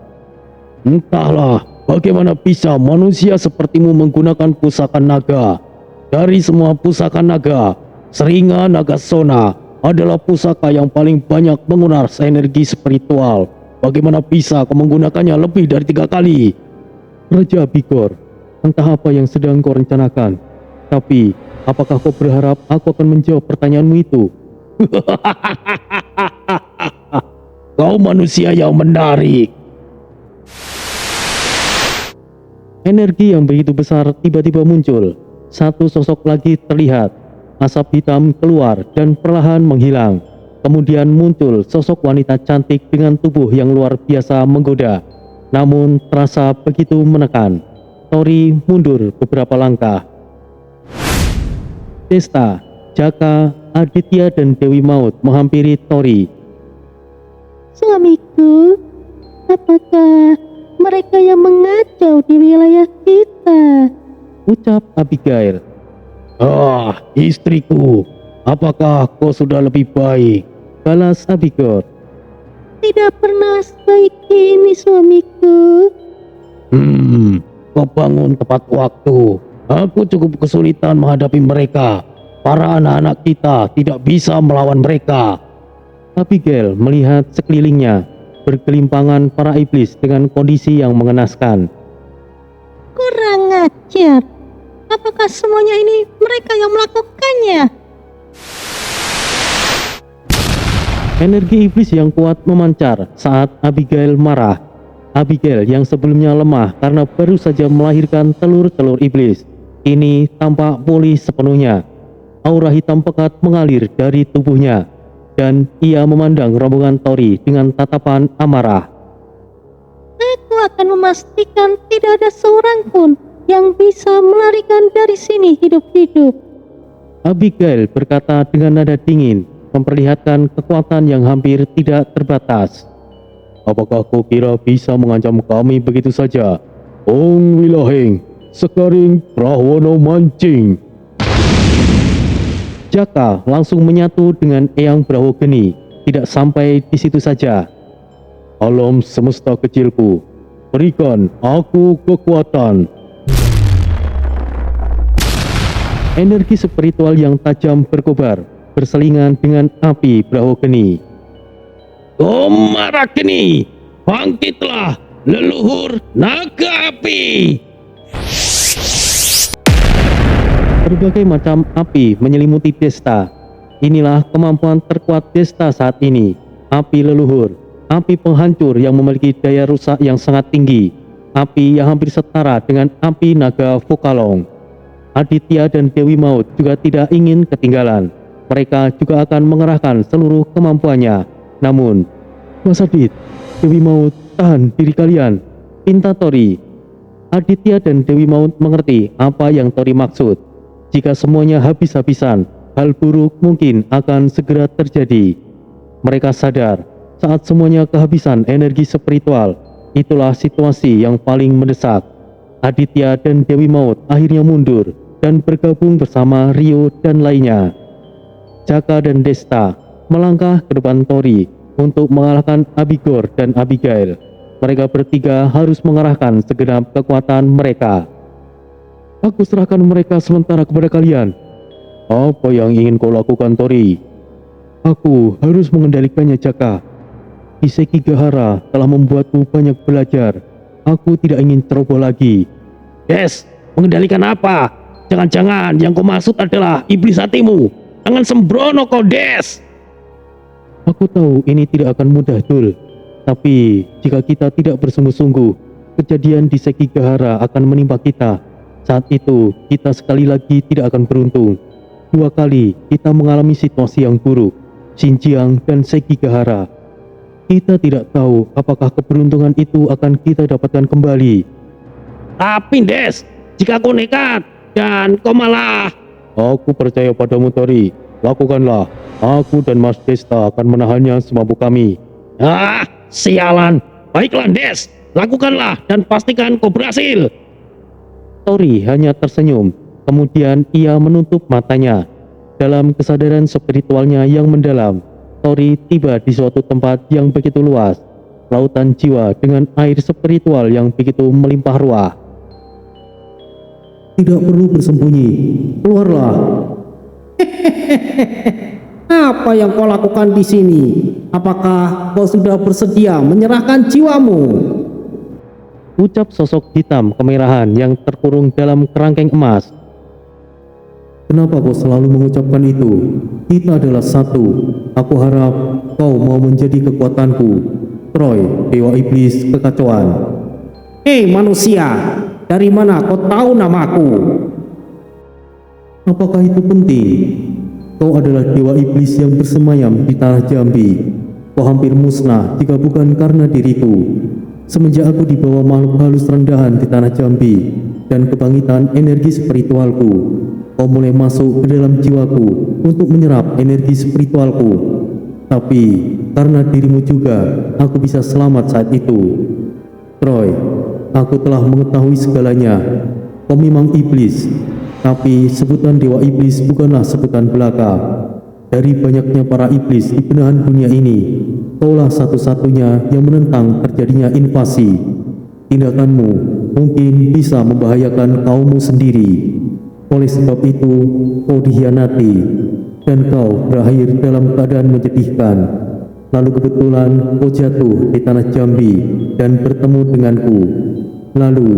Entahlah, bagaimana bisa manusia sepertimu menggunakan pusaka naga? Dari semua pusaka naga, Seringa Nagasona adalah pusaka yang paling banyak menguras energi spiritual. Bagaimana bisa kau menggunakannya lebih dari 3 kali? Raja Abigor, entah apa yang sedang kau rencanakan. Tapi, apakah kau berharap aku akan menjawab pertanyaanmu itu? Kau manusia yang menarik. Energi yang begitu besar tiba-tiba muncul. Satu sosok lagi terlihat. Asap hitam keluar dan perlahan menghilang. Kemudian muncul sosok wanita cantik dengan tubuh yang luar biasa menggoda. Namun terasa begitu menekan. Tori mundur beberapa langkah. Desta, Jaka, Aditya dan Dewi Maut menghampiri Tori. Suamiku, apakah mereka yang mengacau di wilayah kita? Ucap Abigail. Ah, istriku, apakah kau sudah lebih baik? Balas Abigail. Tidak pernah sebaik ini, suamiku. Kau bangun tepat waktu. Aku cukup kesulitan menghadapi mereka. Para anak-anak kita tidak bisa melawan mereka. Abigail melihat sekelilingnya, bergelimpangan para iblis dengan kondisi yang mengenaskan. Kurang ajar. Apakah semuanya ini mereka yang melakukannya? Energi iblis yang kuat memancar saat Abigail marah. Abigail yang sebelumnya lemah karena baru saja melahirkan telur-telur iblis, ini tampak pulih sepenuhnya. Aura hitam pekat mengalir dari tubuhnya, dan ia memandang rombongan Tori dengan tatapan amarah. Aku akan memastikan tidak ada seorang pun yang bisa melarikan dari sini hidup-hidup. Abigail berkata dengan nada dingin, memperlihatkan kekuatan yang hampir tidak terbatas. Apakah kau kira bisa mengancam kami begitu saja? Ong Wilaheng, Sekaring Rahwana mancing. Jaka langsung menyatu dengan Eyang Brahogeni. Tidak sampai di situ saja. Alam semesta kecilku, berikan aku kekuatan. Energi spiritual yang tajam berkobar, berselingan dengan api Brahogeni. Komarakeni, bangkitlah leluhur naga api. Berbagai macam api menyelimuti Desta. Inilah kemampuan terkuat Desta saat ini. Api leluhur, api penghancur yang memiliki daya rusak yang sangat tinggi. Api yang hampir setara dengan api naga Vokalong. Aditya dan Dewi Maut juga tidak ingin ketinggalan. Mereka juga akan mengerahkan seluruh kemampuannya. Namun, Mas Adit, Dewi Maut, tahan diri kalian, pinta Tori. Aditya dan Dewi Maut mengerti apa yang Tori maksud. Jika semuanya habis-habisan, hal buruk mungkin akan segera terjadi. Mereka sadar, saat semuanya kehabisan energi spiritual, itulah situasi yang paling mendesak. Aditya dan Dewi Maut akhirnya mundur dan bergabung bersama Rio dan lainnya. Jaka dan Desta melangkah ke depan Tori untuk mengalahkan Abigor dan Abigail. Mereka bertiga harus mengerahkan segenap kekuatan mereka. Aku serahkan mereka sementara kepada kalian. Apa yang ingin kau lakukan, Tori? Aku harus mengendalikannya, Jaka. Di Sekigahara telah membuatku banyak belajar. Aku tidak ingin ceroboh lagi. Des, mengendalikan apa? Jangan-jangan yang kau maksud adalah iblis hatimu. Jangan sembrono kau, Des. Aku tahu ini tidak akan mudah, Dul. Tapi jika kita tidak bersungguh-sungguh, kejadian di Sekigahara akan menimpa kita. Saat itu, kita sekali lagi tidak akan beruntung. 2 kali kita mengalami situasi yang buruk, Xinjiang dan Sekigahara. Kita tidak tahu apakah keberuntungan itu akan kita dapatkan kembali. Tapi Des, jika kau nekat dan kau malah... Aku percaya padamu, Tori. Lakukanlah. Aku dan Mas Desta akan menahannya semampu kami. Ah, sialan. Baiklah Des, lakukanlah dan pastikan kau berhasil. Tori hanya tersenyum, kemudian ia menutup matanya. Dalam kesadaran spiritualnya yang mendalam, Tori tiba di suatu tempat yang begitu luas, lautan jiwa dengan air spiritual yang begitu melimpah ruah. Tidak perlu bersembunyi, keluarlah. Apa yang kau lakukan di sini? Apakah kau sudah bersedia menyerahkan jiwamu? Ucap sosok hitam kemerahan yang terkurung dalam kerangkeng emas. Kenapa kau selalu mengucapkan itu? Kita adalah satu. Aku harap kau mau menjadi kekuatanku. Troy, Dewa Iblis Kekacauan. Hei manusia, dari mana kau tahu namaku? Apakah itu penting? Kau adalah Dewa Iblis yang bersemayam di tanah Jambi. Kau hampir musnah jika bukan karena diriku. Semenjak aku dibawa makhluk halus rendahan di tanah Jambi dan kebangkitan energi spiritualku, kau mulai masuk ke dalam jiwaku untuk menyerap energi spiritualku. Tapi karena dirimu juga, aku bisa selamat saat itu. Troy, aku telah mengetahui segalanya. Kau memang iblis, tapi sebutan Dewa Iblis bukanlah sebutan belaka. Dari banyaknya para iblis di benahan dunia ini, kaulah satu-satunya yang menentang terjadinya invasi. Tindakanmu mungkin bisa membahayakan kaummu sendiri. Oleh sebab itu, kau dikhianati dan kau berakhir dalam keadaan menyedihkan. Lalu kebetulan kau jatuh di tanah Jambi dan bertemu denganku. Lalu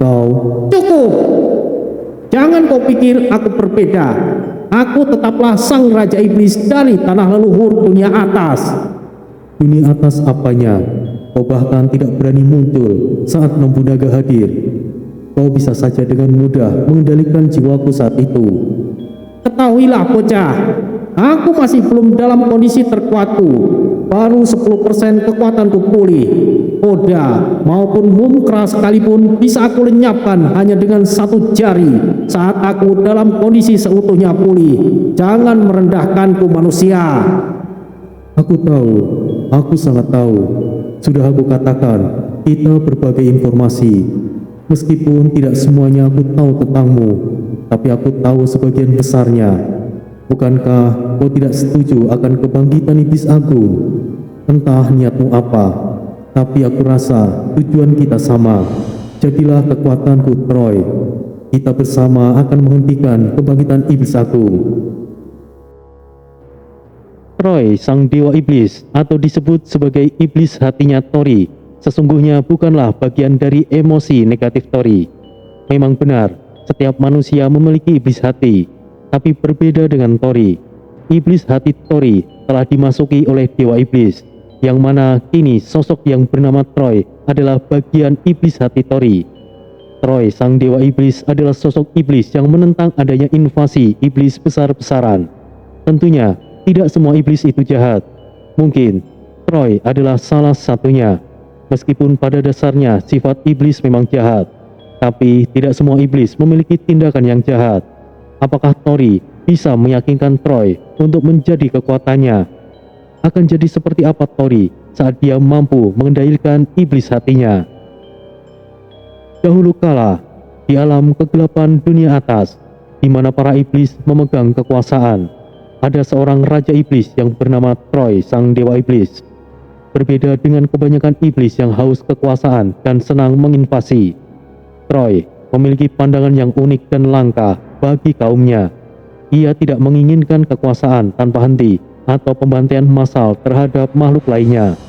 kau... Cukup! Jangan kau pikir aku berbeda. Aku tetaplah sang Raja Iblis dari tanah leluhur dunia atas. Dunia atas apanya? Kau bahkan tidak berani muncul saat Nobu Naga hadir. Kau bisa saja dengan mudah mengendalikan jiwaku saat itu. Ketahuilah bocah, aku masih belum dalam kondisi terkuatku. Baru 10% kekuatanku pulih. Oda maupun Mumkra sekalipun bisa aku lenyapkan hanya dengan satu jari saat aku dalam kondisi seutuhnya pulih. Jangan merendahkanku manusia. Aku tahu, aku sangat tahu. Sudah aku katakan, kita berbagi informasi. Meskipun tidak semuanya aku tahu tentangmu, tapi aku tahu sebagian besarnya. Bukankah kau tidak setuju akan kebangkitan iblis agung? Entah niatmu apa, tapi aku rasa tujuan kita sama. Jadilah kekuatanku, Troy. Kita bersama akan menghentikan kebangkitan iblis agung. Troy, sang dewa iblis, atau disebut sebagai iblis hatinya Tori, sesungguhnya bukanlah bagian dari emosi negatif Tori. Memang benar, setiap manusia memiliki iblis hati, tapi berbeda dengan Tori. Iblis hati Tori telah dimasuki oleh dewa iblis, yang mana kini sosok yang bernama Troy adalah bagian iblis hati Tori. Troy, sang dewa iblis, adalah sosok iblis yang menentang adanya invasi iblis besar-besaran. Tentunya, tidak semua iblis itu jahat. Mungkin Troy adalah salah satunya. Meskipun pada dasarnya sifat iblis memang jahat, tapi tidak semua iblis memiliki tindakan yang jahat. Apakah Tori bisa meyakinkan Troy untuk menjadi kekuatannya? Akan jadi seperti apa Tori saat dia mampu mengendalikan iblis hatinya? Dahulu kala, di alam kegelapan dunia atas, di mana para iblis memegang kekuasaan, ada seorang raja iblis yang bernama Troy, sang dewa iblis. Berbeda dengan kebanyakan iblis yang haus kekuasaan dan senang menginvasi, Troy memiliki pandangan yang unik dan langka bagi kaumnya. Ia tidak menginginkan kekuasaan tanpa henti atau pembantaian massal terhadap makhluk lainnya.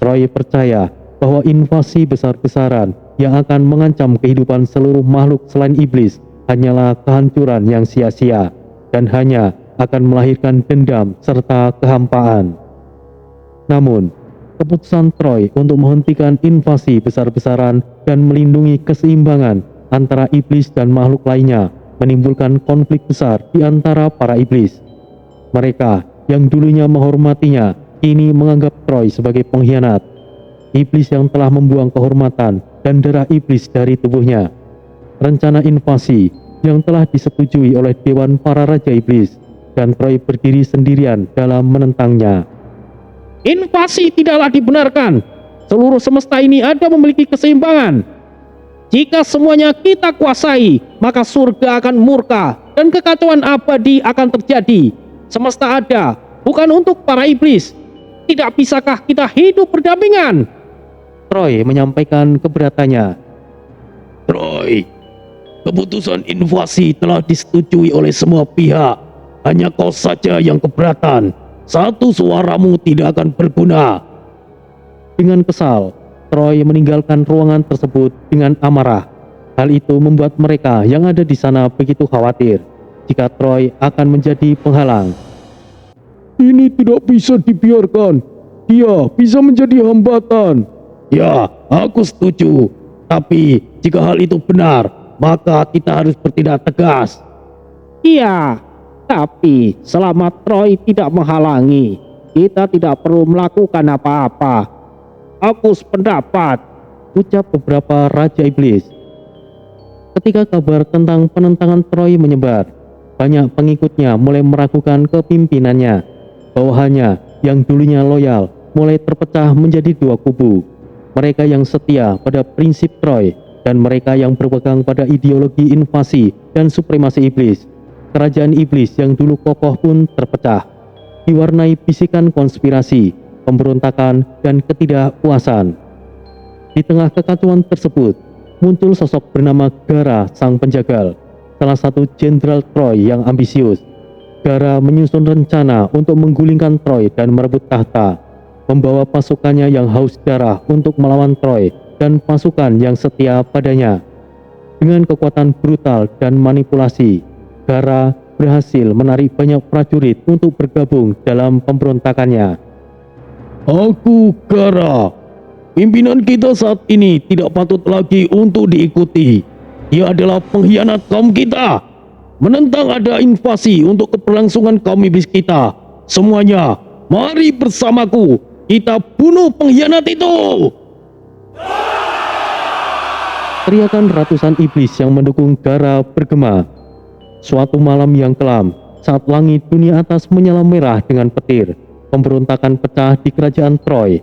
Troy percaya bahwa invasi besar-besaran yang akan mengancam kehidupan seluruh makhluk selain iblis hanyalah kehancuran yang sia-sia dan hanya akan melahirkan dendam serta kehampaan. Namun, keputusan Troy untuk menghentikan invasi besar-besaran dan melindungi keseimbangan antara iblis dan makhluk lainnya menimbulkan konflik besar di antara para iblis. Mereka yang dulunya menghormatinya kini menganggap Troy sebagai pengkhianat. Iblis yang telah membuang kehormatan dan darah iblis dari tubuhnya. Rencana invasi yang telah disetujui oleh Dewan para Raja Iblis, dan Troy berdiri sendirian dalam menentangnya. Invasi tidaklah dibenarkan. Seluruh semesta ini ada memiliki keseimbangan. Jika semuanya kita kuasai, maka surga akan murka dan kekacauan abadi akan terjadi. Semesta ada bukan untuk para iblis. Tidak bisakah kita hidup berdampingan? Troy menyampaikan keberatannya. Troy, keputusan invasi telah disetujui oleh semua pihak. Hanya kau saja yang keberatan. Satu suaramu tidak akan berguna. Dengan kesal, Troy meninggalkan ruangan tersebut dengan amarah. Hal itu membuat mereka yang ada di sana begitu khawatir. jika Troy akan menjadi penghalang. Ini tidak bisa dibiarkan. Dia bisa menjadi hambatan. Ya, aku setuju. Tapi jika hal itu benar, maka kita harus bertindak tegas. Iya, tapi selama Troy tidak menghalangi, kita tidak perlu melakukan apa-apa. Aku sependapat, Ucap beberapa Raja Iblis. Ketika kabar tentang penentangan Troy menyebar, banyak pengikutnya mulai meragukan kepimimpinannya. Bawahannya yang dulunya loyal mulai terpecah menjadi dua kubu. Mereka yang setia pada prinsip Troy dan mereka yang berpegang pada ideologi invasi dan supremasi iblis. Kerajaan iblis yang dulu kokoh pun terpecah, diwarnai bisikan konspirasi, pemberontakan, dan ketidakpuasan. Di tengah kekacauan tersebut, muncul sosok bernama Gara sang penjagal, salah satu jenderal Troy yang ambisius. Gara menyusun rencana untuk menggulingkan Troy dan merebut tahta, membawa pasukannya yang haus darah untuk melawan Troy dan pasukan yang setia padanya. Dengan kekuatan brutal dan manipulasi, Gara berhasil menarik banyak prajurit untuk bergabung dalam pemberontakannya. Aku Gara. Pimpinan kita saat ini tidak patut lagi untuk diikuti. Dia adalah pengkhianat kaum kita. Menentang ada invasi untuk keberlangsungan kaum iblis kita. Semuanya, mari bersamaku. Kita bunuh pengkhianat itu. Teriakan ratusan iblis yang mendukung Gara bergema. Suatu malam yang kelam, saat langit dunia atas menyala merah dengan petir, pemberontakan pecah di kerajaan Troy.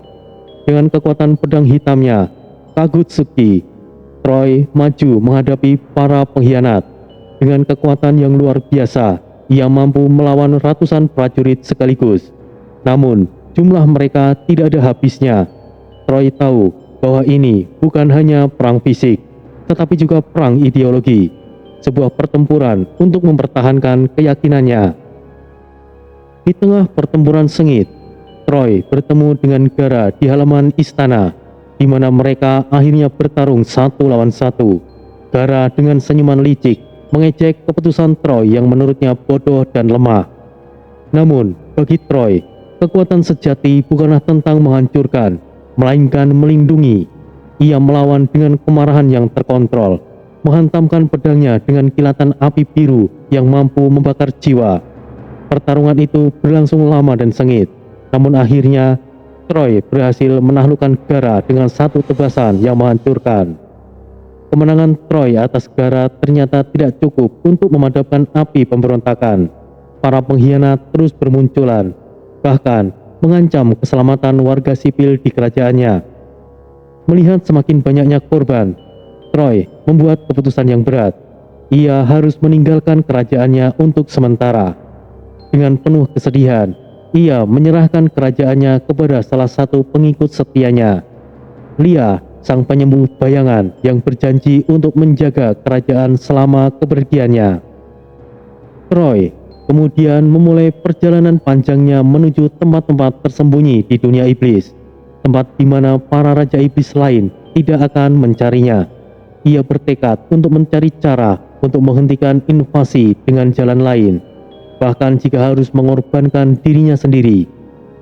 Dengan kekuatan pedang hitamnya, Kagutsuki, Troy maju menghadapi para pengkhianat. Dengan kekuatan yang luar biasa, ia mampu melawan ratusan prajurit sekaligus. Namun, jumlah mereka tidak ada habisnya. Troy tahu bahwa ini bukan hanya perang fisik, tetapi juga perang ideologi. Sebuah pertempuran untuk mempertahankan keyakinannya. Di tengah pertempuran sengit, Troy bertemu dengan Gara di halaman istana, di mana mereka akhirnya bertarung satu lawan satu. Gara dengan senyuman licik mengejek keputusan Troy yang menurutnya bodoh dan lemah. Namun, bagi Troy, kekuatan sejati bukanlah tentang menghancurkan, melainkan melindungi. Ia melawan dengan kemarahan yang terkontrol, menghantamkan pedangnya dengan kilatan api biru yang mampu membakar jiwa. Pertarungan itu berlangsung lama dan sengit. Namun akhirnya, Troy berhasil menaklukkan Gara dengan satu tebasan yang menghancurkan. Kemenangan Troy atas Gara ternyata tidak cukup untuk memadamkan api pemberontakan. Para pengkhianat terus bermunculan, bahkan mengancam keselamatan warga sipil di kerajaannya. Melihat semakin banyaknya korban, Troy membuat keputusan yang berat. Ia harus meninggalkan kerajaannya untuk sementara. Dengan penuh kesedihan, ia menyerahkan kerajaannya kepada salah satu pengikut setianya, Lia, sang penyembuh bayangan yang berjanji untuk menjaga kerajaan selama kepergiannya. Troy kemudian memulai perjalanan panjangnya menuju tempat-tempat tersembunyi di dunia iblis, tempat di mana para raja iblis lain tidak akan mencarinya. Ia bertekad untuk mencari cara untuk menghentikan invasi dengan jalan lain, bahkan jika harus mengorbankan dirinya sendiri.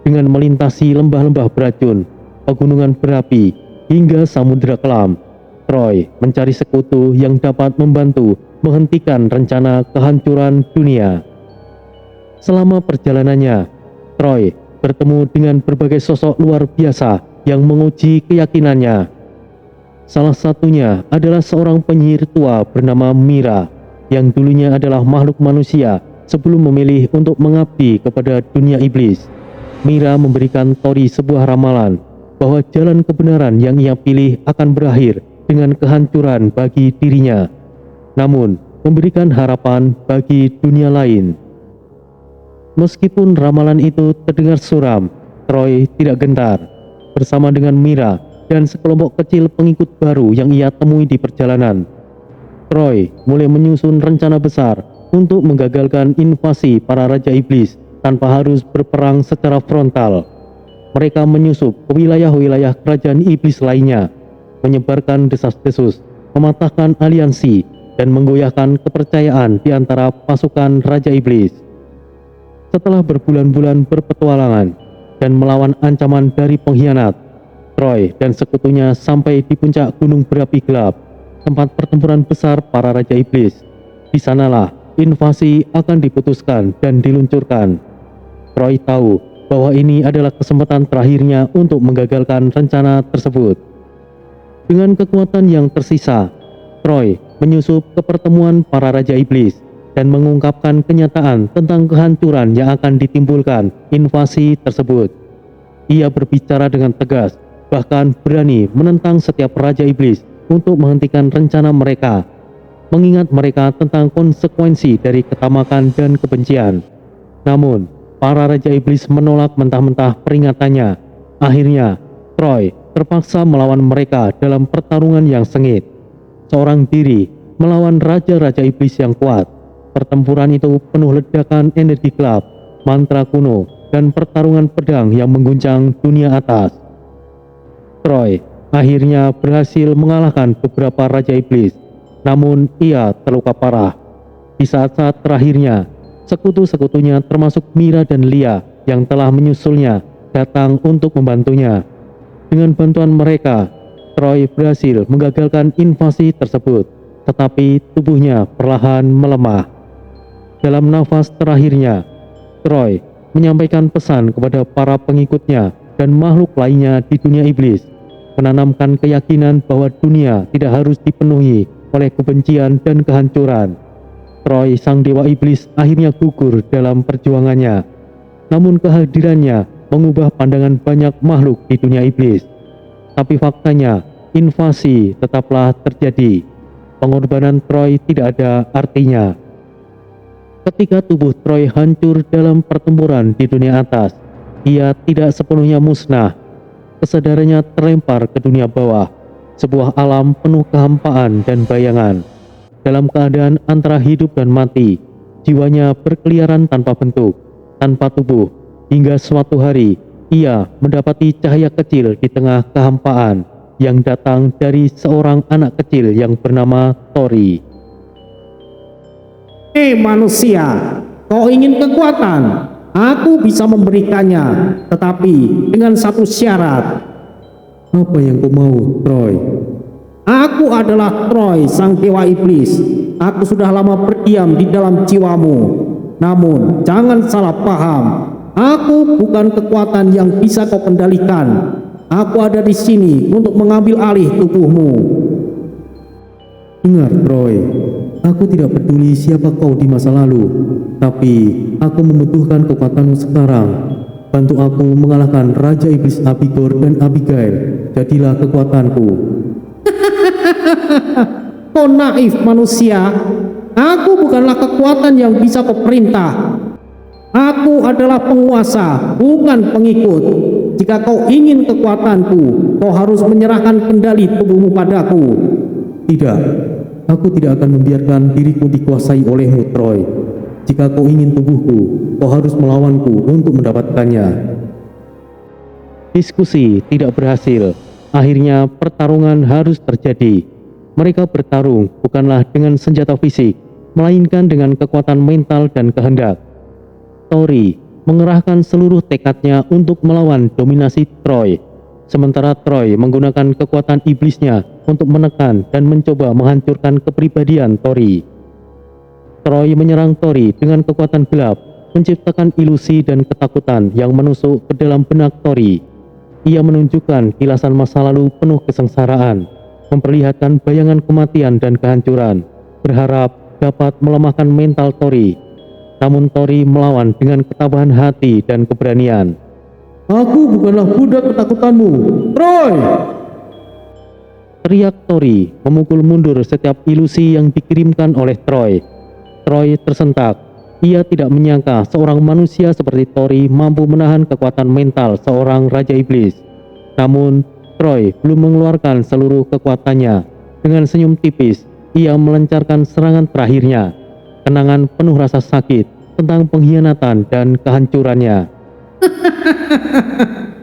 Dengan melintasi lembah-lembah beracun, pegunungan berapi, hingga samudera kelam, Troy mencari sekutu yang dapat membantu menghentikan rencana kehancuran dunia. Selama perjalanannya, Troy bertemu dengan berbagai sosok luar biasa yang menguji keyakinannya. Salah satunya adalah seorang penyihir tua bernama Mira, yang dulunya adalah makhluk manusia sebelum memilih untuk mengabdi kepada dunia iblis. Mira memberikan Tori sebuah ramalan bahwa jalan kebenaran yang ia pilih akan berakhir dengan kehancuran bagi dirinya, namun memberikan harapan bagi dunia lain. Meskipun ramalan itu terdengar suram, Troy tidak gentar. Bersama dengan Mira dan sekelompok kecil pengikut baru yang ia temui di perjalanan, Troy mulai menyusun rencana besar untuk menggagalkan invasi para raja iblis tanpa harus berperang secara frontal. Mereka menyusup ke wilayah-wilayah kerajaan iblis lainnya, menyebarkan desas-desus, mematahkan aliansi, dan menggoyahkan kepercayaan di antara pasukan Raja Iblis. Setelah berbulan-bulan berpetualangan dan melawan ancaman dari pengkhianat, Troy dan sekutunya sampai di puncak gunung berapi gelap, tempat pertempuran besar para Raja Iblis. Di sanalah invasi akan diputuskan dan diluncurkan. Troy tahu bahwa ini adalah kesempatan terakhirnya untuk menggagalkan rencana tersebut. Dengan kekuatan yang tersisa, Troy menyusup ke pertemuan para Raja Iblis dan mengungkapkan kenyataan tentang kehancuran yang akan ditimbulkan invasi tersebut. Ia berbicara dengan tegas, bahkan berani menentang setiap Raja Iblis untuk menghentikan rencana mereka, mengingat mereka tentang konsekuensi dari ketamakan dan kebencian. Namun, para Raja Iblis menolak mentah-mentah peringatannya. Akhirnya, Troy terpaksa melawan mereka dalam pertarungan yang sengit. Seorang diri melawan Raja-Raja Iblis yang kuat. Pertempuran itu penuh ledakan energi gelap, mantra kuno, dan pertarungan pedang yang mengguncang dunia atas. Troy akhirnya berhasil mengalahkan beberapa Raja Iblis, namun ia terluka parah. Di saat-saat terakhirnya, sekutu-sekutunya termasuk Mira dan Lia yang telah menyusulnya datang untuk membantunya. Dengan bantuan mereka, Troy berhasil menggagalkan invasi tersebut, tetapi tubuhnya perlahan melemah. Dalam nafas terakhirnya, Troy menyampaikan pesan kepada para pengikutnya dan makhluk lainnya di dunia iblis, menanamkan keyakinan bahwa dunia tidak harus dipenuhi oleh kebencian dan kehancuran. Troy, sang dewa iblis, akhirnya gugur dalam perjuangannya. Namun kehadirannya mengubah pandangan banyak makhluk di dunia iblis. Tapi faktanya, invasi tetaplah terjadi. Pengorbanan Troy tidak ada artinya. Ketika tubuh Troy hancur dalam pertempuran di dunia atas, ia tidak sepenuhnya musnah. Kesadarannya terlempar ke dunia bawah, sebuah alam penuh kehampaan dan bayangan. Dalam keadaan antara hidup dan mati, jiwanya berkeliaran tanpa bentuk, tanpa tubuh, hingga suatu hari ia mendapati cahaya kecil di tengah kehampaan yang datang dari seorang anak kecil yang bernama Tori. Hei manusia, kau ingin kekuatan? Aku bisa memberikannya, tetapi dengan satu syarat. Apa yang kau mau, Troy? Aku adalah Troy, sang dewa iblis. Aku sudah lama berdiam di dalam jiwamu. Namun, jangan salah paham. Aku bukan kekuatan yang bisa kau kendalikan. Aku ada di sini untuk mengambil alih tubuhmu. Dengar, Troy. Aku tidak peduli siapa kau di masa lalu, tapi aku membutuhkan kekuatanmu sekarang. Bantu aku mengalahkan Raja Iblis Abigor dan Abigail. Jadilah kekuatanku. Kau naif manusia. Aku bukanlah kekuatan yang bisa kau perintah. Aku adalah penguasa, bukan pengikut. Jika kau ingin kekuatanku, kau harus menyerahkan kendali tubuhmu padaku. Tidak, aku tidak akan membiarkan diriku dikuasai olehmu, Troy. Jika kau ingin tubuhku, kau harus melawanku untuk mendapatkannya. Diskusi tidak berhasil. Akhirnya pertarungan harus terjadi. Mereka bertarung bukanlah dengan senjata fisik, melainkan dengan kekuatan mental dan kehendak. Tori mengerahkan seluruh tekadnya untuk melawan dominasi Troy, sementara Troy menggunakan kekuatan iblisnya untuk menekan dan mencoba menghancurkan kepribadian Tori. Troy menyerang Tori dengan kekuatan gelap, menciptakan ilusi dan ketakutan yang menusuk ke dalam benak Tori. Ia menunjukkan kilasan masa lalu penuh kesengsaraan, memperlihatkan bayangan kematian dan kehancuran, berharap dapat melemahkan mental Tori. Namun Tori melawan dengan ketabahan hati dan keberanian. Aku bukanlah budak ketakutanmu, Troy! Teriak Tori memukul mundur setiap ilusi yang dikirimkan oleh Troy. Troy tersentak. Ia tidak menyangka seorang manusia seperti Tori mampu menahan kekuatan mental seorang Raja Iblis. Namun, Troy belum mengeluarkan seluruh kekuatannya. Dengan senyum tipis, ia melancarkan serangan terakhirnya. Kenangan penuh rasa sakit tentang pengkhianatan dan kehancurannya.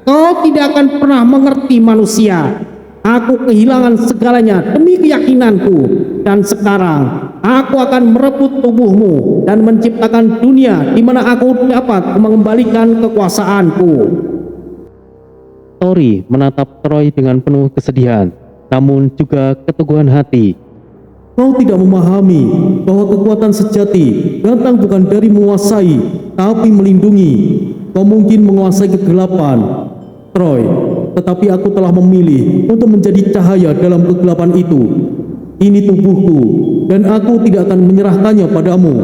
Kau tidak akan pernah mengerti manusia. Aku kehilangan segalanya demi keyakinanku. Dan sekarang aku akan merebut tubuhmu dan menciptakan dunia di mana aku dapat mengembalikan kekuasaanku. Tori menatap Troy dengan penuh kesedihan, namun juga keteguhan hati. Kau tidak memahami bahwa kekuatan sejati datang bukan dari menguasai, tapi melindungi. Kau mungkin menguasai kegelapan, Troy, tetapi aku telah memilih untuk menjadi cahaya dalam kegelapan itu. Ini tubuhku, dan aku tidak akan menyerahkannya padamu.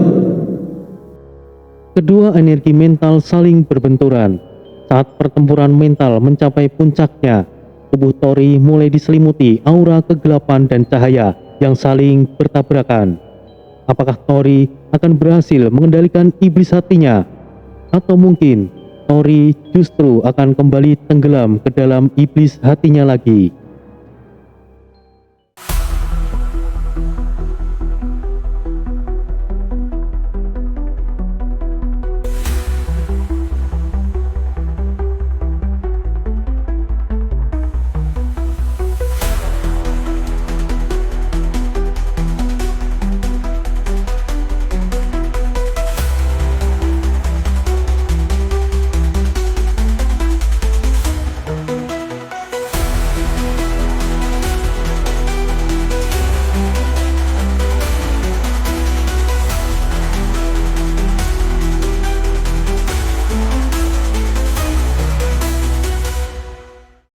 Kedua energi mental saling berbenturan. Saat pertempuran mental mencapai puncaknya, tubuh Tori mulai diselimuti aura kegelapan dan cahaya yang saling bertabrakan. Apakah Tori akan berhasil mengendalikan iblis hatinya? Atau mungkin Tori justru akan kembali tenggelam ke dalam iblis hatinya lagi?